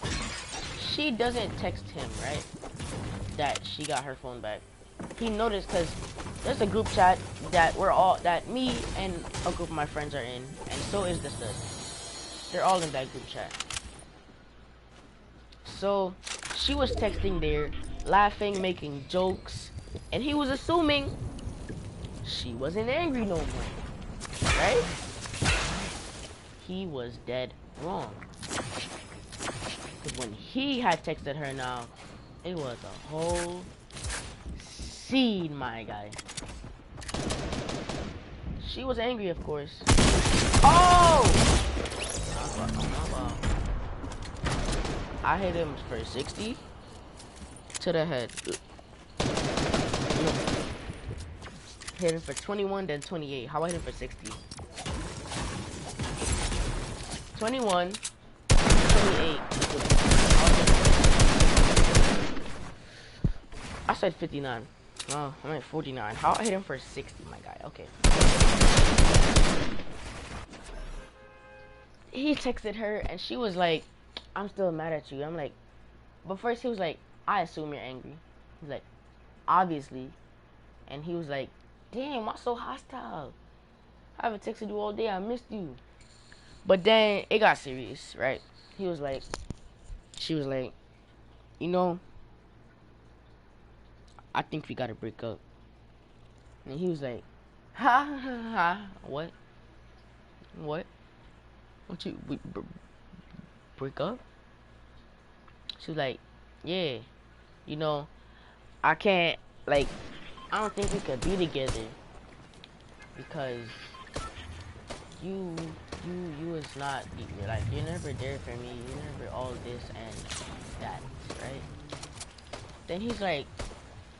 she doesn't text him, right? That she got her phone back. He noticed because there's a group chat that me and a group of my friends are in, and so is the stud. They're all in that group chat. So she was texting there, laughing, making jokes, and he was assuming she wasn't angry no more, right? He was dead wrong. Because when he had texted her now, it was a whole scene, my guy. She was angry, of course. Oh! I hit him for 60 to the head. Hit him for 21, then 28. How I hit him for 60? 21, 28. I said 59. Oh, I'm at 49. How I hit him for 60, my guy? Okay. He texted her, and she was like, I'm still mad at you. I'm like, but first he was like, I assume you're angry. He's like, obviously. And he was like, damn, why so hostile? I haven't texted you all day. I missed you. But then it got serious, right? He was like, she was like, you know, I think we gotta break up. And he was like, ha ha ha ha. What? What? What we break up? She was like, yeah, you know, I can't, like, I don't think we could be together because you, you is not, you're like, you're never there for me, you're never all this and that, right? Then he's like,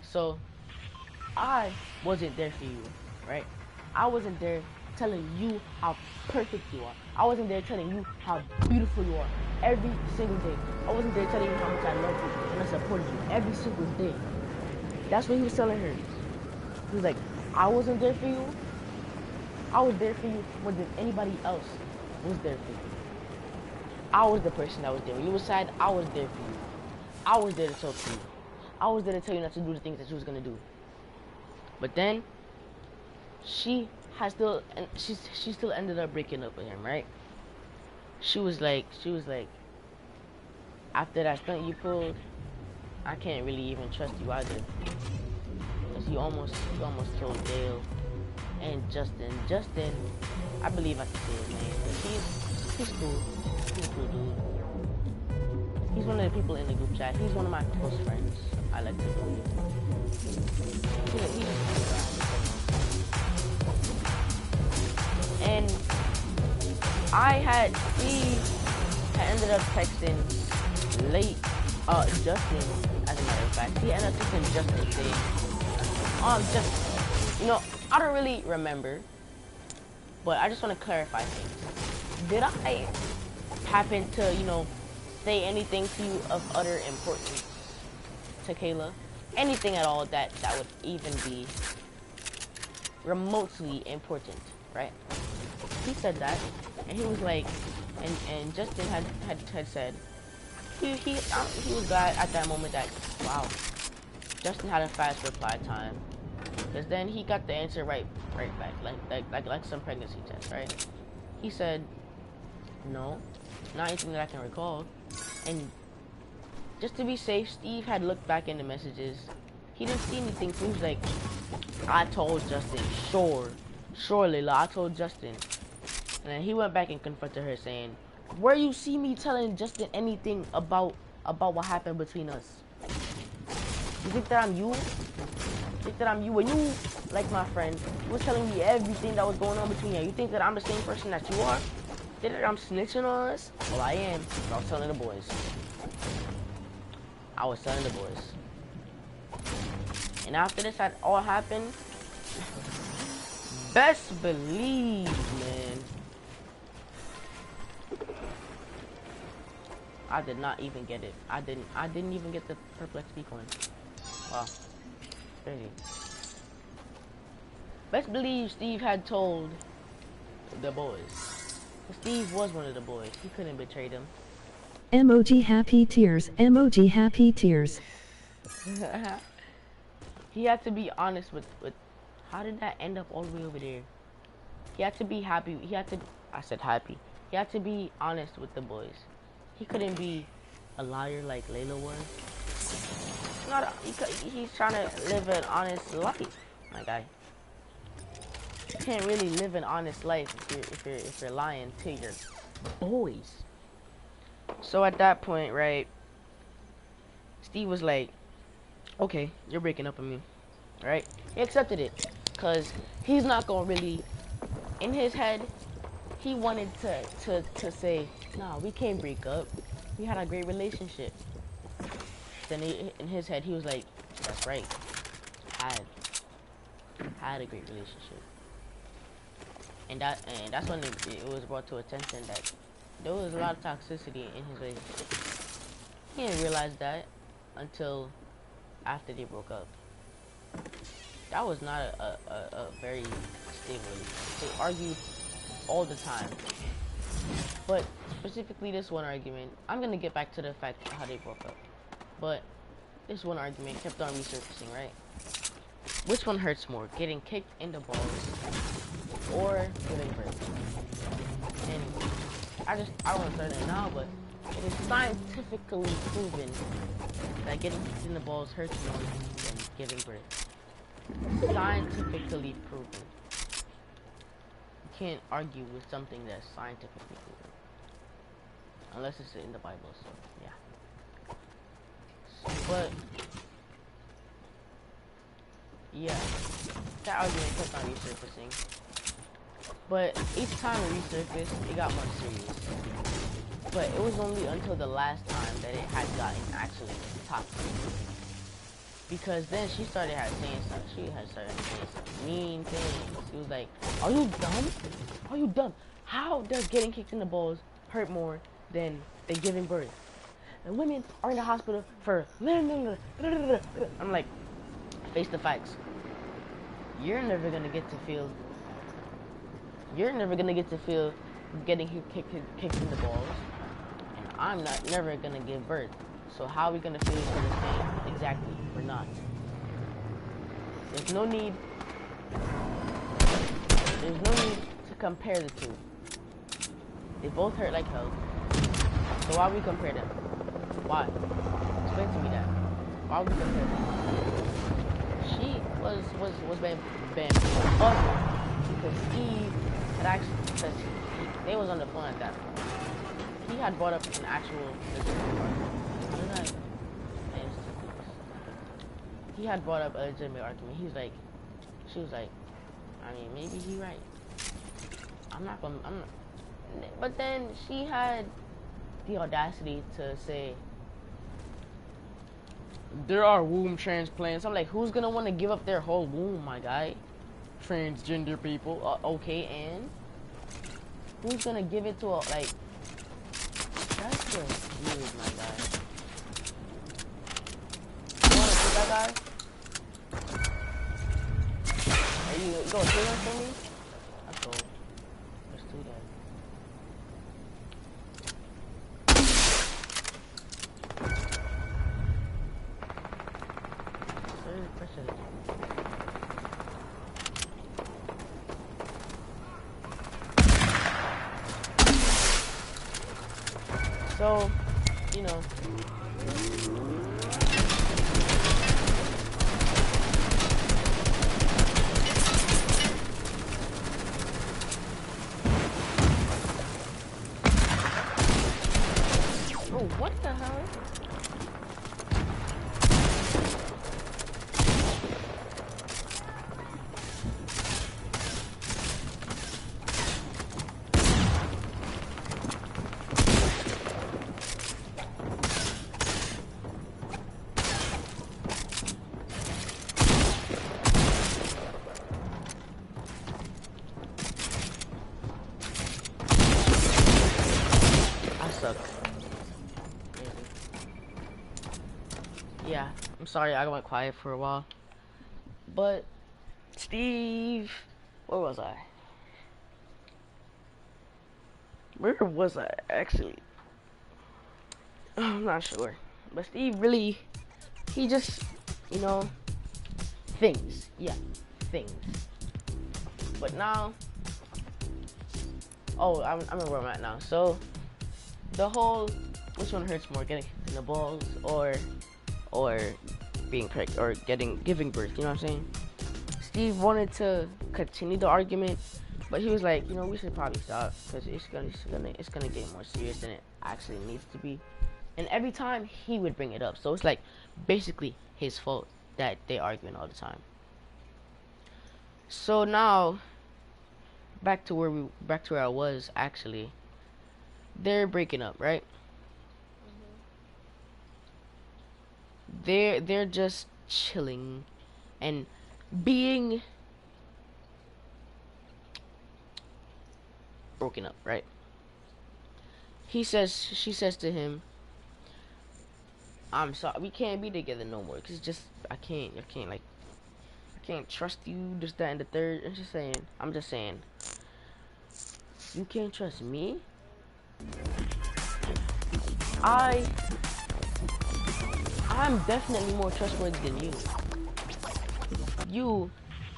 so I wasn't there for you, right? I wasn't there telling you how perfect you are. I wasn't there telling you how beautiful you are every single day. I wasn't there telling you how much I love you and I supported you every single day. That's what he was telling her. He was like, I wasn't there for you. I was there for you more than anybody else was there for you. I was the person that was there. When you were sad, I was there for you. I was there to talk to you. I was there to tell you not to do the things that you was gonna do. But then she still ended up breaking up with him, right? She was like, after that stunt you pulled, I can't really even trust you either. Cause you almost killed Dale and Justin. Justin, I believe I can say his name, but he's cool. He's a cool dude. He's one of the people in the group chat. He's one of my close friends. I like to believe. And he had ended up texting late, Justin, as a matter of fact. He ended up texting Justin saying, just, I don't really remember, but I just want to clarify things. Did I happen to, say anything to you of utter importance to Kayla? Anything at all that would even be remotely important, right? He said that, and he was like, and Justin had said he was glad at that moment that, wow, Justin had a fast reply time, because then he got the answer right back, like some pregnancy test, right? He said, no, not anything that I can recall. And just to be safe, Steve had looked back in the messages. He didn't see anything, so he was like, I told Justin, sure, Layla, I told Justin. And then he went back and confronted her saying, where you see me telling Justin anything about what happened between us? You think that I'm you? When you, like my friend, you was telling me everything that was going on between you. You think that I'm the same person that you are? Think that I'm snitching on us? Well, I am. I was telling the boys. And after this had all happened, best believe, man, I did not even get it. I didn't even get the perplexity coin. Wow. Crazy. Best believe Steve had told the boys. Steve was one of the boys. He couldn't betray them. Emoji happy tears. Emoji happy tears. He had to be honest with how did that end up all the way over there? He had to be happy. I said happy. He had to be honest with the boys. He couldn't be a liar like Layla was. He's trying to live an honest life, my guy. You can't really live an honest life if you're lying to your boys. So at that point, right, Steve was like, okay, you're breaking up with me, right? He accepted it, because he's not gonna really, in his head, he wanted to say, nah, we can't break up. We had a great relationship. Then in his head, he was like, that's right. Had a great relationship. And that's when it was brought to attention that there was a lot of toxicity in his relationship. He didn't realize that until after they broke up. That was not a very stable relationship. They argued all the time. But specifically this one argument, I'm gonna get back to the fact of how they broke up. But this one argument kept on resurfacing, right? Which one hurts more, getting kicked in the balls or giving birth? And I won't start it now, but it is scientifically proven that getting kicked in the balls hurts more than giving birth. Scientifically proven. You can't argue with something that's scientifically proven. Unless it's in the Bible, so yeah. But yeah, that argument kept on resurfacing. But each time it resurfaced, it got more serious. But it was only until the last time that it had gotten actually toxic. Because then she started saying some, saying some mean things. She was like, "Are you dumb? Are you dumb? How does getting kicked in the balls hurt more than giving birth? And women are in the hospital for..." I'm like, face the facts. You're never gonna get to feel getting kicked in the balls, and I'm never gonna give birth. So how are we gonna feel each other's pain? Exactly, we're not. There's no need to compare the two. They both hurt like hell. So why we compare them? Why? Explain to me that. Why would we compare them? She was being ugly because Steve had actually, because they was on the phone at that point. He had brought up an actual legitimate argument. How did I? He had brought up a legitimate argument. He was like, she was like, I mean, maybe he right. I'm not. But then she had the audacity to say, there are womb transplants. I'm like, who's gonna want to give up their whole womb, my guy? Transgender people. Okay, and who's gonna give it to a, like, that's just weird, my guy. You wanna shoot that guy? Are you gonna shoot him for me? That's cool. Let's do that. So, you know, oh, what the hell? Yeah, I'm sorry I went quiet for a while. But, Steve, where was I? Where was I, actually? I'm not sure. But Steve really, he just, you know, things. Yeah, things. But now, oh, I remember where I'm at now. So, the whole, which one hurts more, getting kicked in the balls or being pricked or giving birth? You know what I'm saying? Steve wanted to continue the argument, but he was like, you know, we should probably stop because it's gonna get more serious than it actually needs to be. And every time he would bring it up, so it's like basically his fault that they arguing all the time. So now, back to where I was actually. They're breaking up, right? They're just chilling and being broken up, right? She says to him, I'm sorry, we can't be together no more. Cause just I can't trust you, this, that, and the third. I'm just saying, you can't trust me. I'm definitely more trustworthy than you. You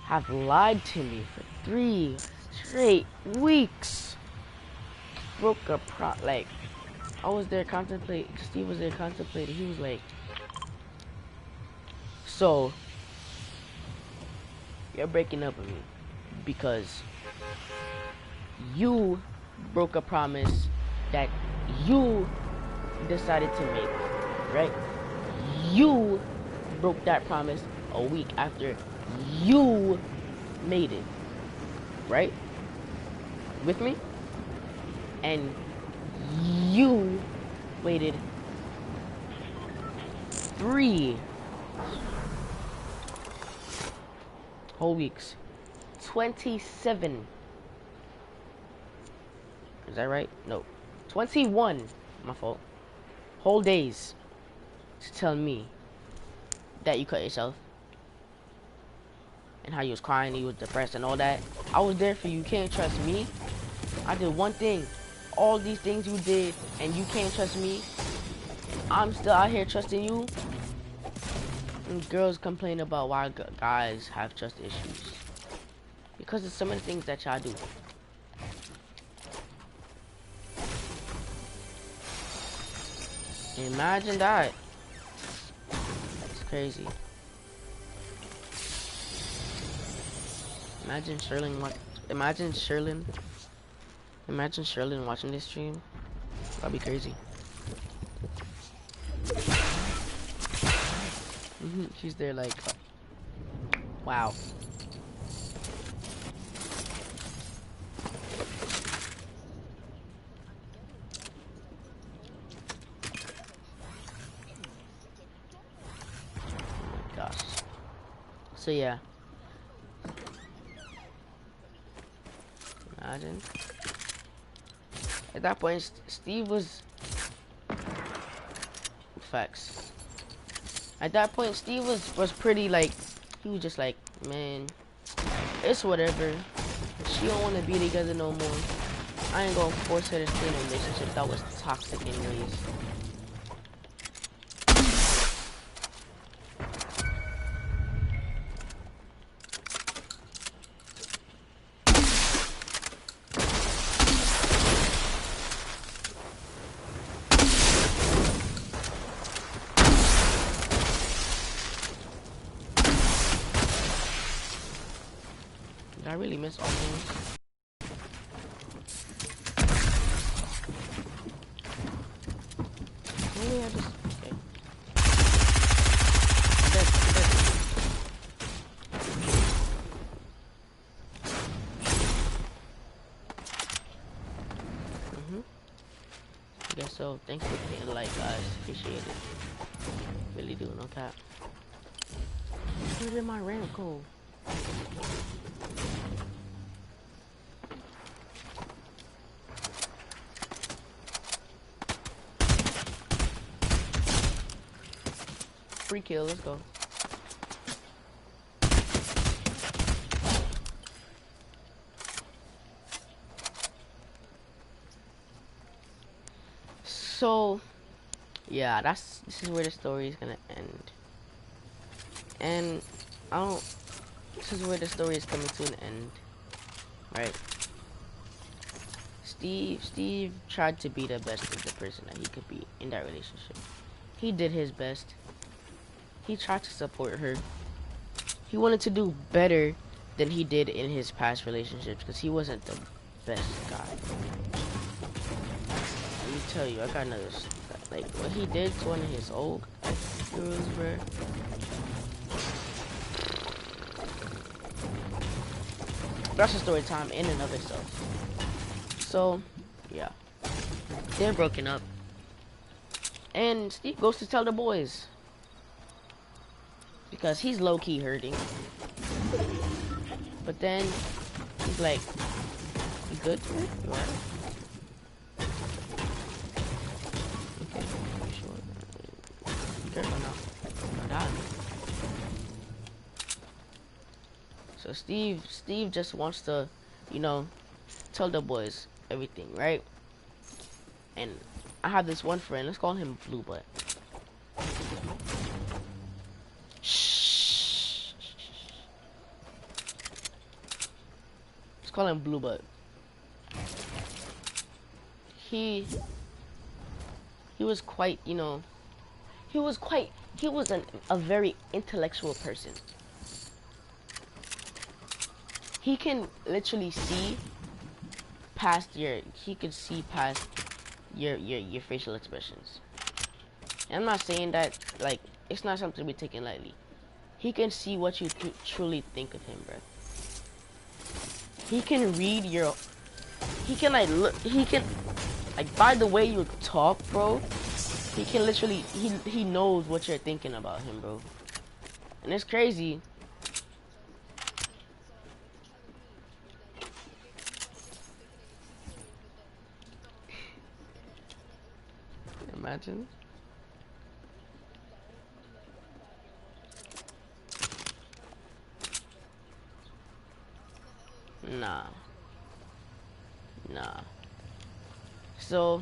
have lied to me for 3 straight weeks. Broke a like, I was there contemplating. Steve was there contemplating. He was like, so you're breaking up with me because you broke a promise that you decided to make, right? You broke that promise a week after you made it, right? with me, and you waited 3 whole weeks. 27. Is that right? No. 21. My fault. Whole days to tell me that you cut yourself. And how you was crying, you was depressed and all that. I was there for you. You can't trust me. I did one thing. All these things you did, and you can't trust me. I'm still out here trusting you. And girls complain about why guys have trust issues. Because of some of the things that y'all do. Imagine that. It's crazy. Imagine Sherlyn watching this stream. That'd be crazy. She's there like, wow. Oh my gosh. So yeah. Imagine. At that point, Steve was... Facts. At that point, Steve was pretty like... He was just like, man, it's whatever. She don't want to be together no more. I ain't gonna force her to stay in a relationship that was toxic anyways. I really miss all things. Maybe I just... Okay. I guess so. Thanks for being the like, guys. Appreciate it. Really do, no cap. Where did my ramp go? Free kill, let's go. So, yeah, this is where the story is gonna end. And this is where the story is coming to an end, right? Steve tried to be the best of the person that he could be in that relationship. He did his best. He tried to support her. He wanted to do better than he did in his past relationships because he wasn't the best guy. Let me tell you, I got another, like, what he did to one of his old girls, bro. That's a story time in and of itself. So, yeah. They're broken up. And Steve goes to tell the boys. Because he's low-key hurting. But then, he's like, you good? You alright? Okay, you sure? Be careful now. Don't die. So Steve just wants to, you know, tell the boys everything, right? And I have this one friend, let's call him Blue Butt. Shh. Let's call him Blue Butt. He was quite, you know, he was a very intellectual person. He can literally see past he could see past your facial expressions. And I'm not saying that, like, it's not something to be taken lightly. He can see what you truly think of him, bro. He can read he can like look, he can like by the way you talk, bro. He can literally he knows what you're thinking about him, bro. And it's crazy. Imagine. Nah. Nah. So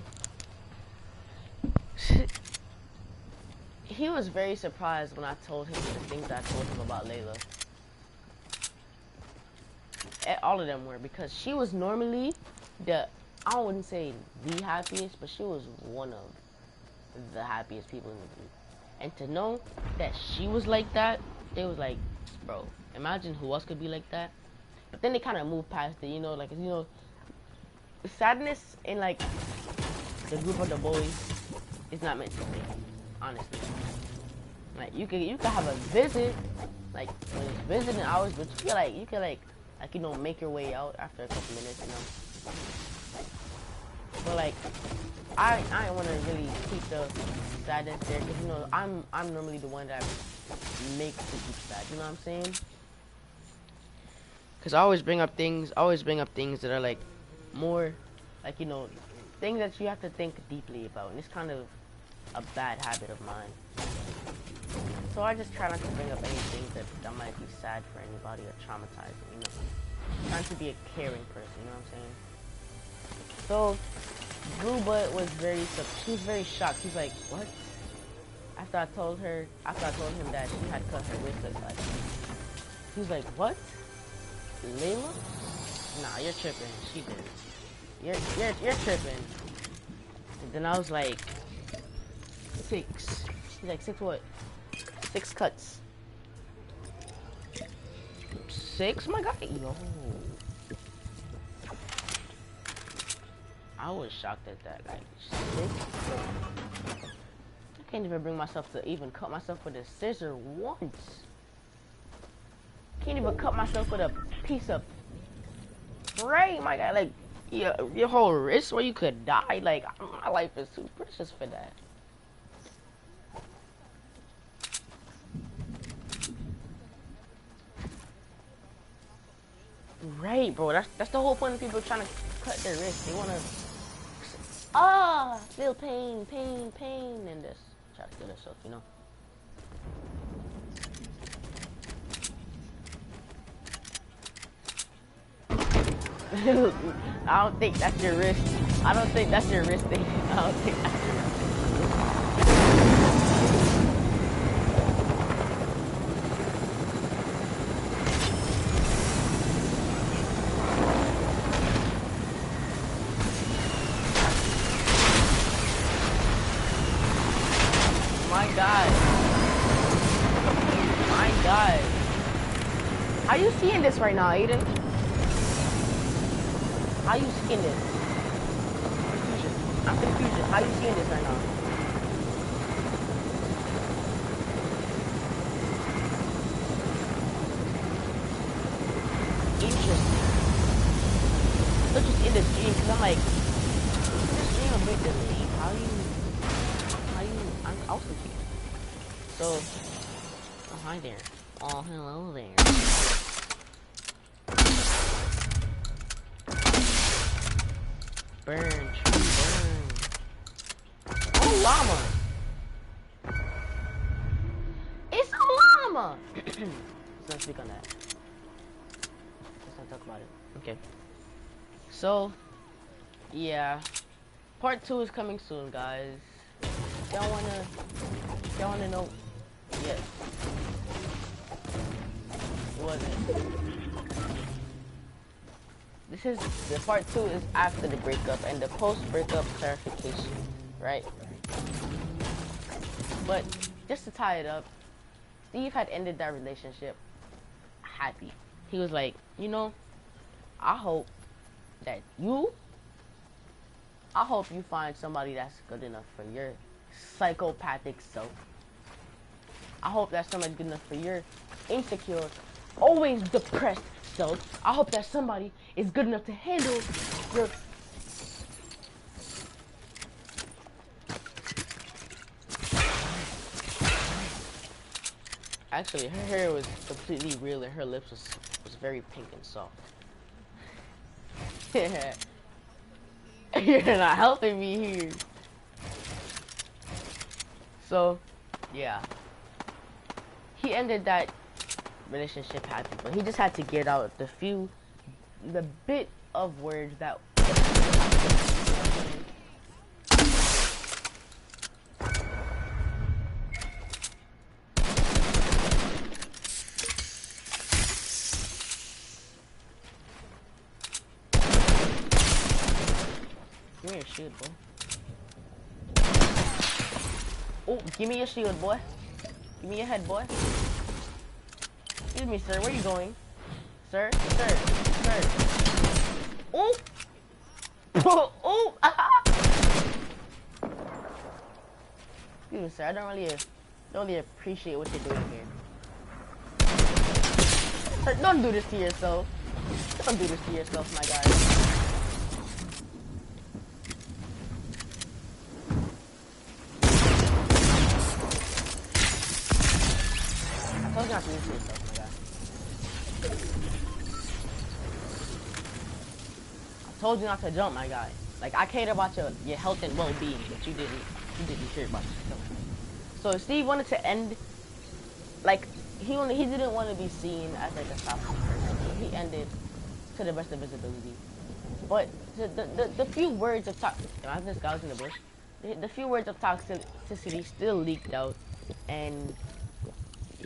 he was very surprised when I told him the things I told him about Layla. All of them were, because she was normally I wouldn't say the happiest, but she was one of the happiest people in the group. And to know that she was like that, they was like, bro, imagine who else could be like that. But then they kind of moved past it, you know, like, you know, sadness in like the group of the boys is not meant to stay, honestly. Like you could have a visit, like when it's visiting hours, but you can like you know, make your way out after a couple minutes, you know. But like I don't want to really keep the sadness there, because you know I'm normally the one that makes the group sad, you know what I'm saying? Because I always bring up things that are like more like, you know, things that you have to think deeply about, and it's kind of a bad habit of mine. So I just try not to bring up anything that might be sad for anybody or traumatizing, you know. I'm trying to be a caring person, you know what I'm saying? So Blue Butt was she was very shocked. She's like, what? After I told him that she had cut her wrist aside. He was like, what? Layla? Nah, you're tripping. She did. You're tripping. And then I was like, 6. He's like, 6 what? 6 cuts. 6? My God. Yo. I was shocked at that. Like, 6? I can't even bring myself to even cut myself with a scissor once. Can't even cut myself with a piece of frame. My God, like, your whole wrist where you could die. Like, my life is too precious for that. Right, bro. That's the whole point of people trying to cut their wrist. They wanna feel pain, and just try to kill themselves, you know. I don't think that's your wrist. I don't think that's your wrist thing. I don't think that's your wrist thing. My God. My God. How you seeing this right now, Aiden? How you seeing this? I'm confused. How you seeing this right now? Interesting. Let's just end the stream, because I'm like, this stream a bit delayed. I was confused. So, oh, hi there. Oh, hello there. Burn, tree, burn. Oh, llama. It's a llama. Let's not speak on that. Let's not talk about it. Okay. So, yeah. Part 2 is coming soon, guys. Y'all wanna know? Yes. What was it? This is the part 2 is after the breakup and the post-breakup clarification, right? But just to tie it up, Steve had ended that relationship happy. He was like, you know, I hope you find somebody that's good enough for your psychopathic self. I hope that somebody's good enough for your insecure, always depressed self. I hope that somebody is good enough to handle Look. Actually, her hair was completely real and her lips was very pink and soft. You're not helping me here. So, yeah. He ended that relationship happy, but he just had to get out the bit of words that. Give me your shield, boy. Oh, give me your shield, boy. Give me your head, boy. Excuse me, sir. Where are you going? Sir? Sir? Sir? Oh! Oh! Excuse me, sir. I don't really appreciate what you're doing here. Sir, don't do this to yourself. Don't do this to yourself, my guy. I told you not to do this to yourself, my guy. I told you not to jump, my guy. Like, I cared about your health and well-being, but you didn't care about yourself. So Steve wanted to end, like, he didn't want to be seen as like a selfish person. So he ended to the best of his ability. But the few words of this guy was in the bush. The few words of toxicity still leaked out, and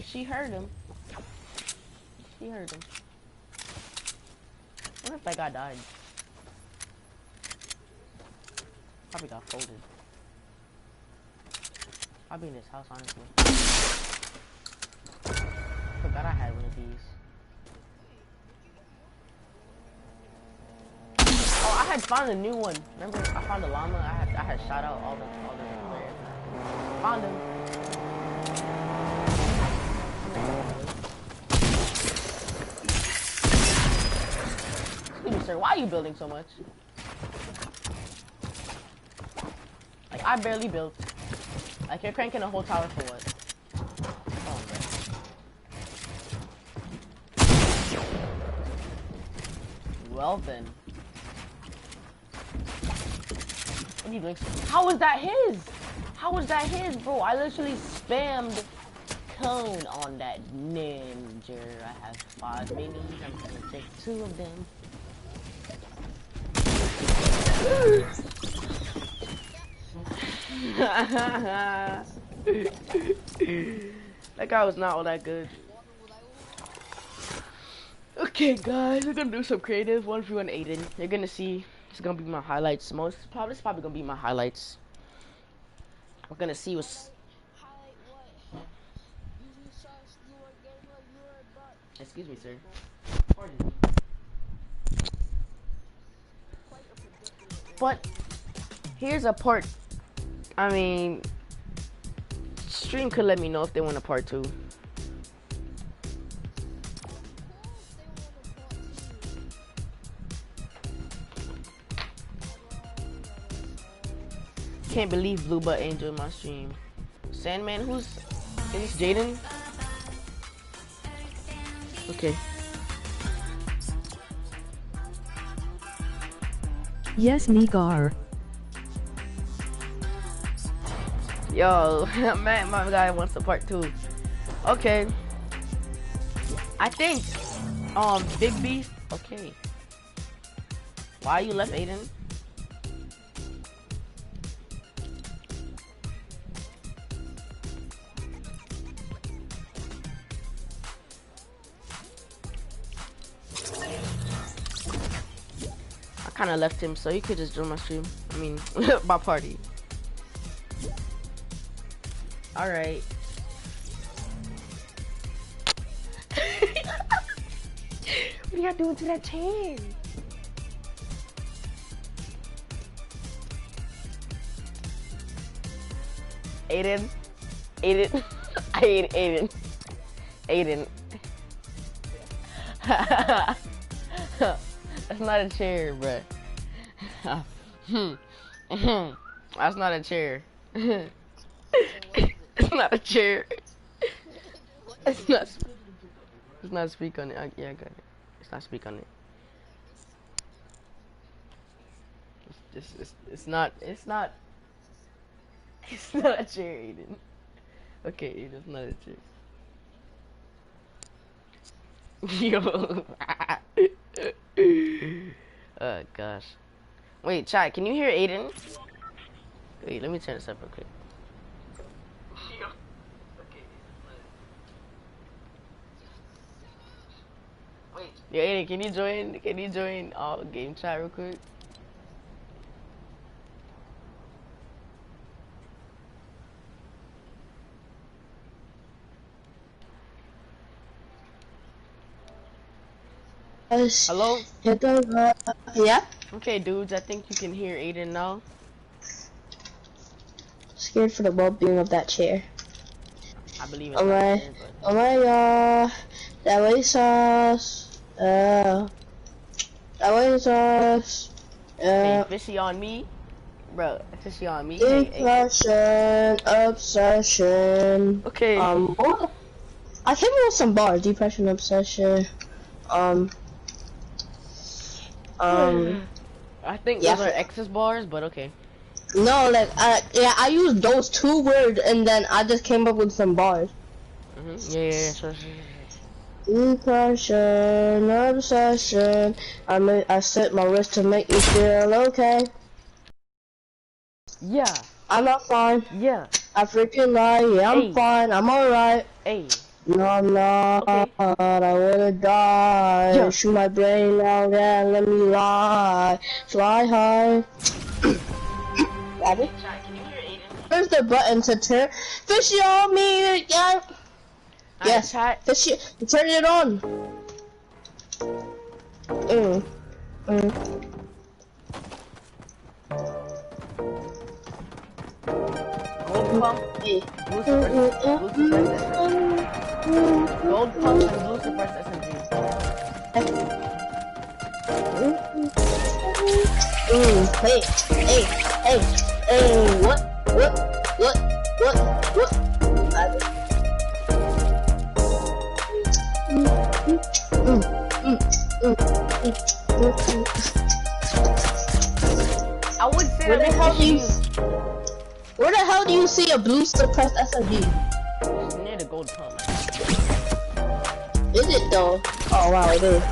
she heard him. She heard him. I wonder if that guy died. Probably got folded. Probably in his house, honestly. Forgot I had one of these. Oh, I had found a new one. Remember, I found a llama. I had shot out all the players. Found him. Excuse me, sir. Why are you building so much? Like, I barely built. Like, you're cranking a whole tower for what? Oh, man. Well, then. What are you doing? How was that his? How was that his, bro? I literally spammed cone on that ninja. I have 5 minis. I'm gonna take 2 of them. That guy was not all that good. Okay, guys, we're gonna do some creative 1v1 Aiden. You're gonna see. It's gonna be my highlights. It's probably gonna be my highlights. We're gonna see what's. Excuse me, sir. Pardon me. But here's a part. I mean, stream could let me know if they want a part 2. Can't believe Blue Butt Angel in my stream. Sandman, is this Jaden? Okay. Yes, Nigar. Yo, man, my guy wants a part 2. Okay. I think, Big Beast. Okay. Why you left, Aiden? I kind of left him, so you could just join my stream. I mean, my party. All right. What are y'all doing to that chain? Aiden. Aiden. Aiden. That's not a chair, bruh. That's not a chair. It's not a chair. It's not. It's not speak on it. Yeah, I got it. It's not speak on it. It's just. It's not. It's not. It's not a chair, Aiden. Okay, Aiden, it's not a chair. Yo. Oh gosh. Wait, chat. Can you hear Aiden? Wait, let me turn this up real quick. Yo, Aiden, can you join? Can you join game chat real quick? Hello? Yeah? Okay, dudes, I think you can hear Aiden now. Scared for the well-being of that chair. I believe it's not there, but... Oh my god. That way sauce. That way sauce. Hey, fishy on me? Bro, fishy on me? Hey, Depression, obsession. Okay. What? I came up with some bars. Depression, obsession. I think yeah, those are excess bars, but okay. No, like, yeah, I used those 2 words and then I just came up with some bars. Yeah, sure. Depression, obsession. I set my wrist to make you feel okay. Yeah. I'm not fine. Yeah. I freaking lie. Yeah, I'm fine. I'm alright. Hey. No, I'm not. Okay. I wanna die. Yeah. Shoot my brain out and let me lie. Fly high. Ready? Where's the button to turn? Fishy on me, yeah. Yes, fishy. Turn it on. Gold pump. Gold pump and blue suppressed SMG. Hey, what? I would say where the hell do you see a blue suppressed SMG? It's near the gold pump. Is it though? Oh wow, it is.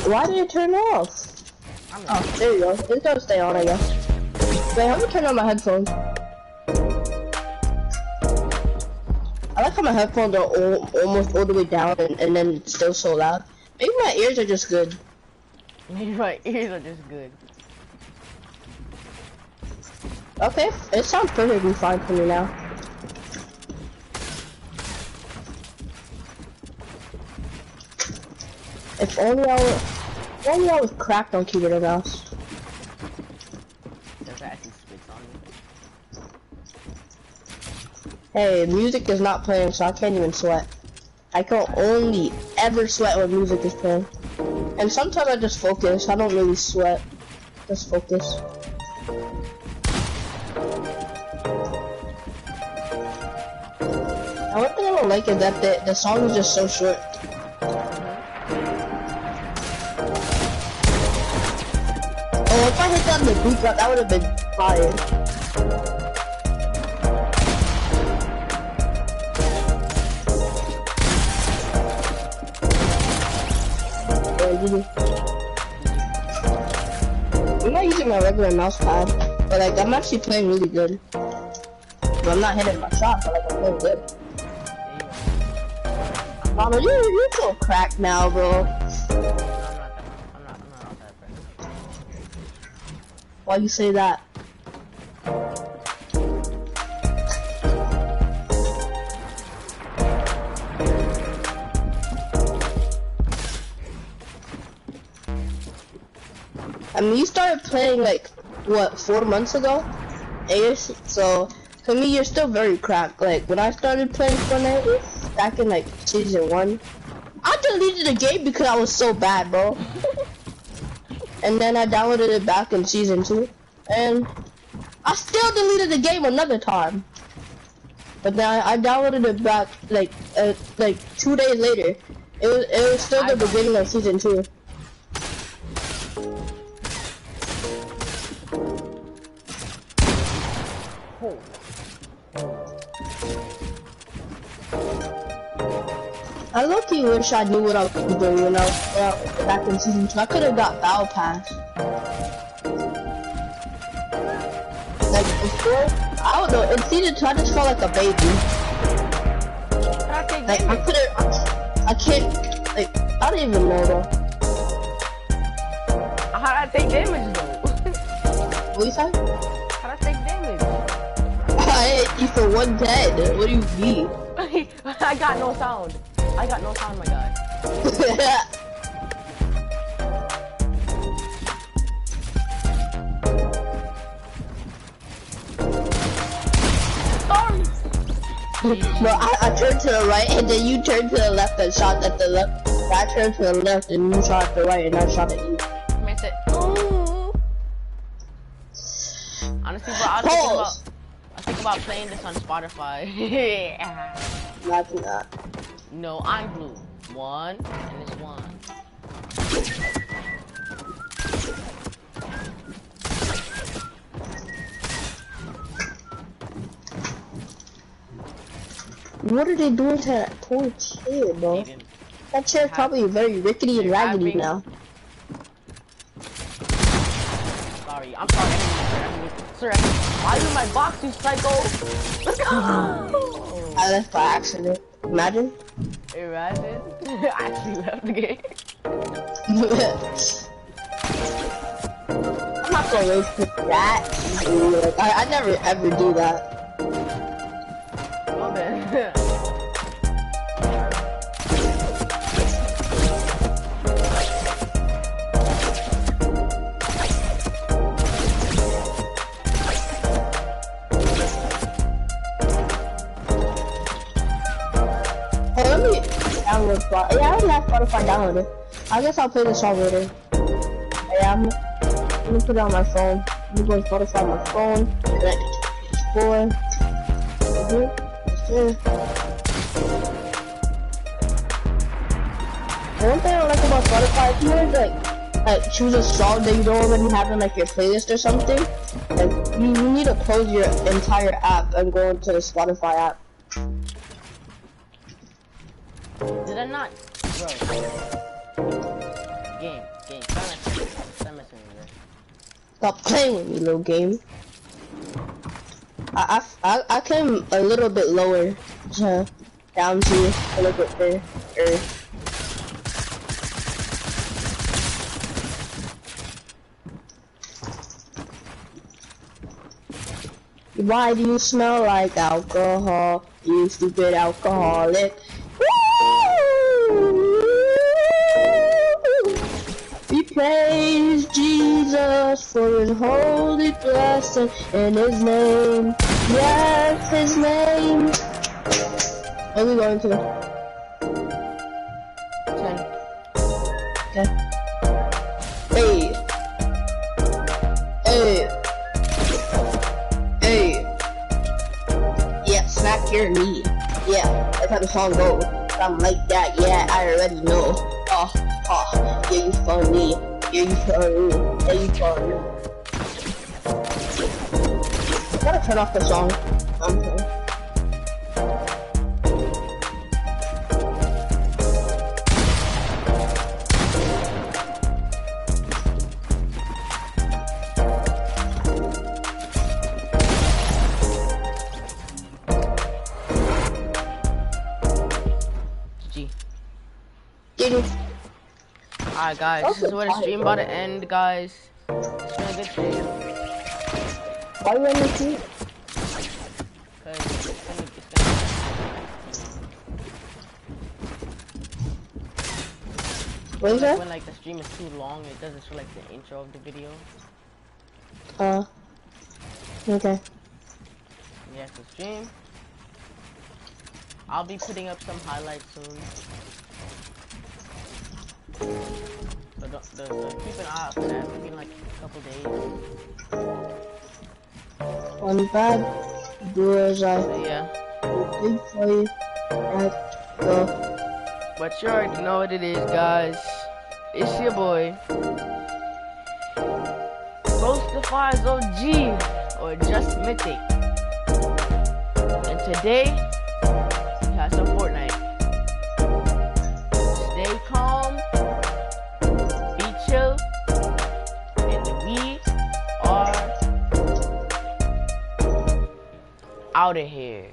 Why did it turn off? Oh, there you go. It's gonna stay on, I guess. Wait, how do I turn on my headphones? I like how my headphones are almost all the way down and then it's still so loud. Maybe my ears are just good. Maybe my ears are just good. Okay, it sounds perfectly fine for me now. If only I was cracked on keyboard and mouse. Hey, music is not playing, so I can't even sweat. I can only ever sweat when music is playing. And sometimes I just focus. I don't really sweat. Just focus. Now, one thing I don't like is that the song is just so short. Oh, if I hit that in the beat drop, that would have been fire. I'm not using my regular mouse pad, but like I'm actually playing really good. But I'm not hitting my shot, but like I'm playing good. Mama, you're so cracked now, bro. I'm not that bad. Why you say that? I mean, you started playing like, what, 4 months ago? So, to me, you're still very cracked. Like, when I started playing Fortnite, back in like season 1, I deleted the game because I was so bad, bro. And then I downloaded it back in season 2, and I still deleted the game another time. But then I downloaded it back like 2 days later. It was still the beginning of season 2. I low-key wish I knew what I was doing when I was back in season 2. I could have got Battle Pass. Like before, I don't know. In season 2, I just felt like a baby. Like I can't. Like I don't even know though. How'd I take damage though? What you say? How'd I take damage? I hit you for 110. What do you mean? I got no sound. I got no sound, my guy. Sorry. Well, I turned to the right, and then you turned to the left and shot at the left. I turned to the left, and you shot at the right, and I shot at you. Miss it. Ooh. Honestly, bro, I think about playing this on Spotify. Imagine that. No, I'm blue. 1 and it's 1. What are they doing to that poor chair, bro? That chair's probably very rickety and raggedy now. Sorry, I'm sorry. Sir, why are you in my box, you psycho? I left by accident. Imagine. Imagine. I actually left the game. I'm not gonna wait for that. Like, I never ever do that. Oh man. Yeah, I already have Spotify downloaded. I guess I'll play the song later. Yeah, I'm gonna put it on my phone. I'm gonna go to Spotify on my phone. Connect it to PS4. One thing I like about Spotify, if you want to like choose a song that you don't already have in like your playlist or something, like you need to close your entire app and go into the Spotify app. Did I not? Bro. Game. Stop messing with me. Stop playing with me, little game. I came a little bit lower, down to a little bit there. Why do you smell like alcohol, you stupid alcoholic? We praise Jesus for his holy blessing in his name. Yes, his name. Where are we going to? 10. Okay. Hey. Yeah, smack your knee. Yeah, that's how the song goes. Something like that, yeah, I already know. Yeah, you funny. Yeah, you funny. Yeah, you funny. I gotta turn off the song. Okay. Alright guys, this is where the stream about to end, guys. It's been a good stream. Why are you on the street? Cause What is that? when like the stream is too long, it doesn't show like the intro of the video. Okay. Yeah, so stream. I'll be putting up some highlights soon. So keep an eye out for that. Maybe in like a couple days. One bad doers I But yeah. big for you at the But you already know what it is, guys. It's your boy. Close to Fire's OG or just Mythic. And today we got some Fortnite. Stay calm, be chill, and we are out of here.